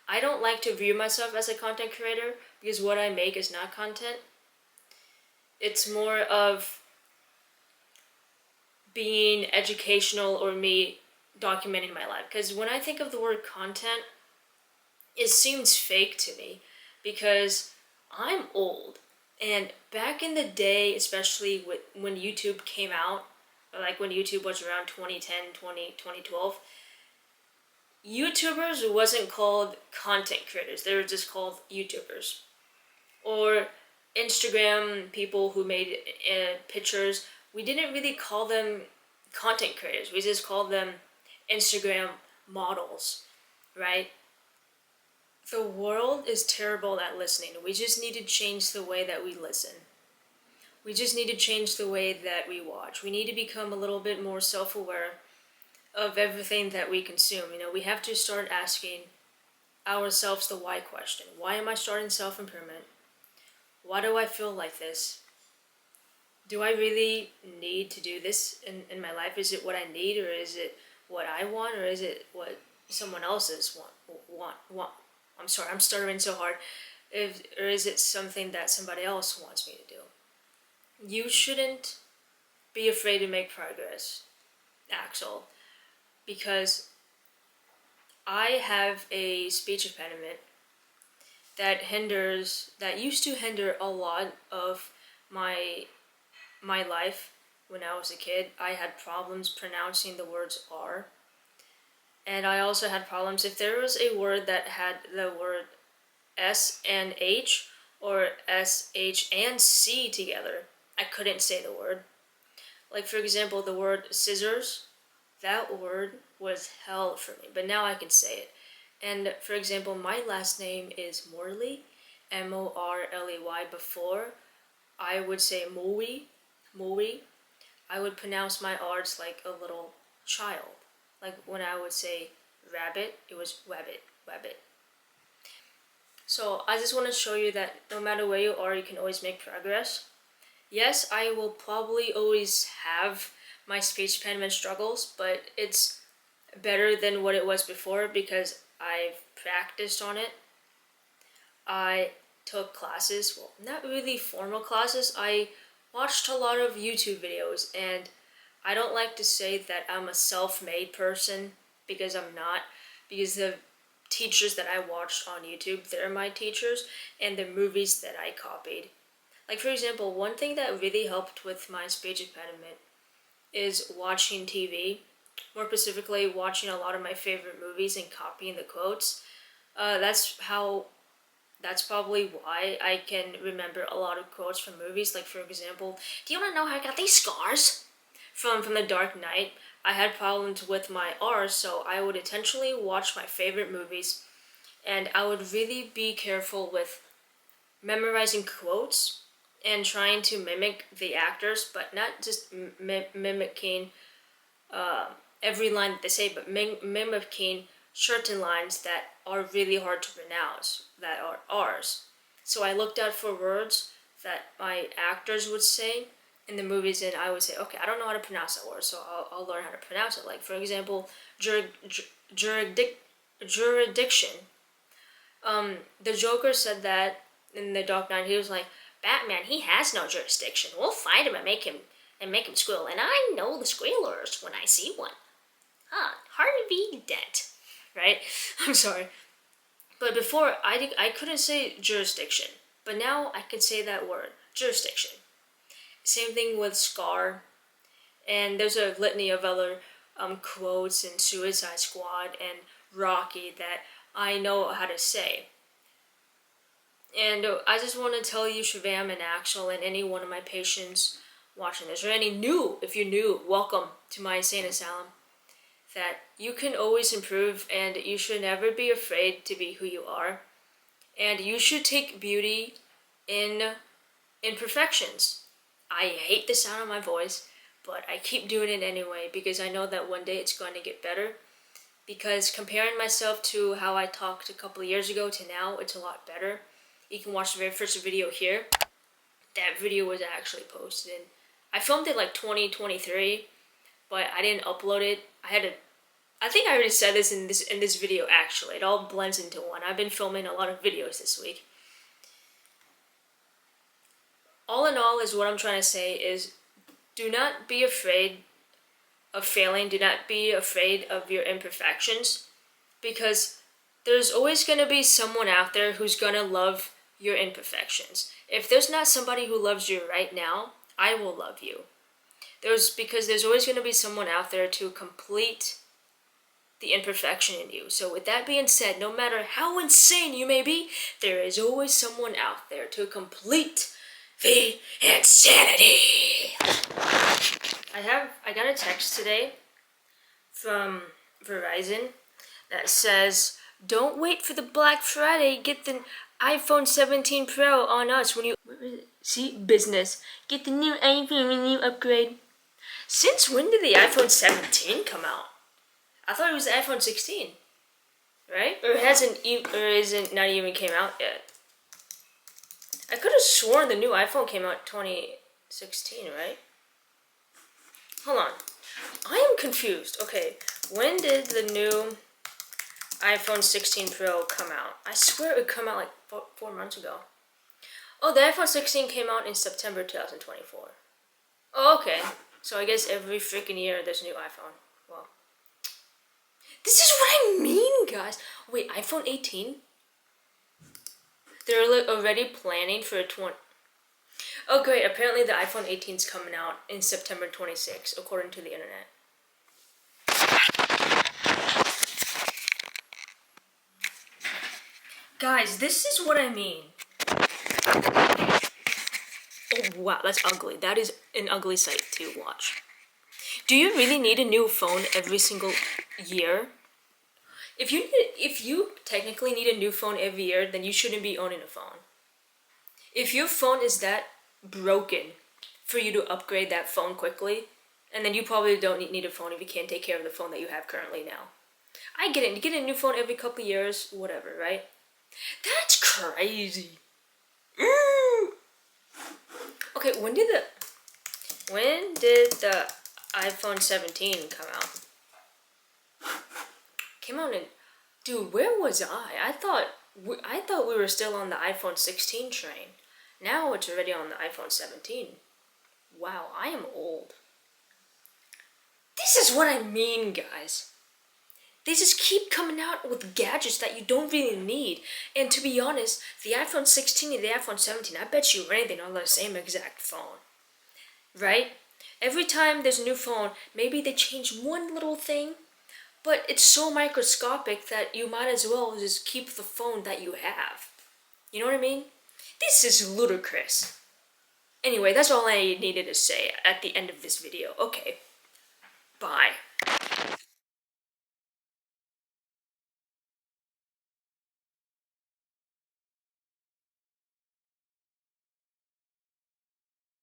I don't like to view myself as a content creator because what I make is not content. It's more of being educational or me documenting my life. Because when I think of the word content, it seems fake to me because I'm old. And back in the day, especially when YouTube came out, like when YouTube was around 2010, 2012, YouTubers wasn't called content creators. They were just called YouTubers. Or Instagram people who made pictures, we didn't really call them content creators. We just called them Instagram models, right? The world is terrible at listening. We just need to change the way that we listen. We just need to change the way that we watch. We need to become a little bit more self-aware of everything that we consume. We have to start asking ourselves the why question. Why am I starting self-improvement? Why do I feel like this? Do I really need to do this in my life? Is it what I need, or is it what I want, or is it what someone else's want? I'm sorry, I'm stuttering so hard. Or is it something that somebody else wants me to do? You shouldn't be afraid to make progress, Axel, because I have a speech impediment that used to hinder a lot of my life. When I was a kid, I had problems pronouncing the words R. And I also had problems if there was a word that had the word S and H or S, H, and C together, I couldn't say the word. Like, for example, the word scissors, that word was hell for me, but now I can say it. And for example, my last name is Morley, Morley. Before, I would say Moui. I would pronounce my R's like a little child. Like when I would say rabbit, it was wabbit. So I just want to show you that no matter where you are, you can always make progress. Yes, I will probably always have my speech impediment struggles, but it's better than what it was before because I've practiced on it. I took classes, well, not really formal classes. I watched a lot of YouTube videos, and I don't like to say that I'm a self-made person because I'm not, because the teachers that I watched on YouTube, they're my teachers, and the movies that I copied. Like, for example, one thing that really helped with my speech impediment is watching TV. More specifically, watching a lot of my favorite movies and copying the quotes. That's probably why I can remember a lot of quotes from movies. Like, for example, do you want to know how I got these scars? From The Dark Knight. I had problems with my R's, so I would intentionally watch my favorite movies, and I would really be careful with memorizing quotes and trying to mimic the actors, but not just mimicking every line that they say, but mimicking certain lines that are really hard to pronounce, that are R's. So I looked out for words that my actors would say in the movies, and I would say, okay, I don't know how to pronounce that word, so I'll learn how to pronounce it. Like, for example, jurisdiction. The Joker said that in The Dark Knight. He was like, Batman, he has no jurisdiction. We'll find him and make him squeal. And I know the squealers when I see one. Harvey Dent, right? I'm sorry. But before, I couldn't say jurisdiction. But now I can say that word. jurisdiction. Same thing with Scar, and there's a litany of other quotes in Suicide Squad and Rocky that I know how to say. And I just want to tell you, Shavam and Axel, and any one of my patients watching this, or any new, if you're new, welcome to my insane asylum, that you can always improve, and you should never be afraid to be who you are. And you should take beauty in imperfections. I hate the sound of my voice, but I keep doing it anyway because I know that one day it's going to get better. Because comparing myself to how I talked a couple of years ago to now, it's a lot better. You can watch the very first video here. That video was actually posted in, I filmed it like 2023, but I didn't upload it. I think I already said this in this video actually. It all blends into one. I've been filming a lot of videos this week. All in all, is what I'm trying to say is, do not be afraid of failing. Do not be afraid of your imperfections, because there's always going to be someone out there who's going to love your imperfections. If there's not somebody who loves you right now, I will love you. Because there's always going to be someone out there to complete the imperfection in you. So with that being said, no matter how insane you may be, there is always someone out there to complete the insanity. I got a text today from Verizon that says, don't wait for the Black Friday, get the iPhone 17 Pro on us when you, see, business, get the new iPhone when you upgrade. Since when did the iPhone 17 come out? I thought it was the iPhone 16, right? Or isn't not even came out yet. I could have sworn the new iPhone came out 2016, right? Hold on. I am confused. Okay, when did the new iPhone 16 Pro come out? I swear it would come out like 4 months ago. Oh, the iPhone 16 came out in September 2024. Oh, okay. So I guess every freaking year there's a new iPhone. Well, this is what I mean, guys. Wait, iPhone 18? They're already planning for a 20... Oh, great. Apparently the iPhone 18 is coming out in September 26, according to the internet. Guys, this is what I mean. Oh, wow, that's ugly. That is an ugly sight to watch. Do you really need a new phone every single year? If you technically need a new phone every year, then you shouldn't be owning a phone. If your phone is that broken for you to upgrade that phone quickly, and then you probably don't need a phone if you can't take care of the phone that you have currently now. I get it. You get a new phone every couple of years, whatever, right? That's crazy. Okay, when did the iPhone 17 come out? Came out in, dude, where was I? I thought we were still on the iPhone 16 train. Now it's already on the iPhone 17. Wow, I am old. This is what I mean, guys. They just keep coming out with gadgets that you don't really need. And to be honest, the iPhone 16 and the iPhone 17, I bet you anything are the same exact phone. Right? Every time there's a new phone, maybe they change one little thing, but it's so microscopic that you might as well just keep the phone that you have. You know what I mean? This is ludicrous. Anyway, that's all I needed to say at the end of this video. Okay, bye.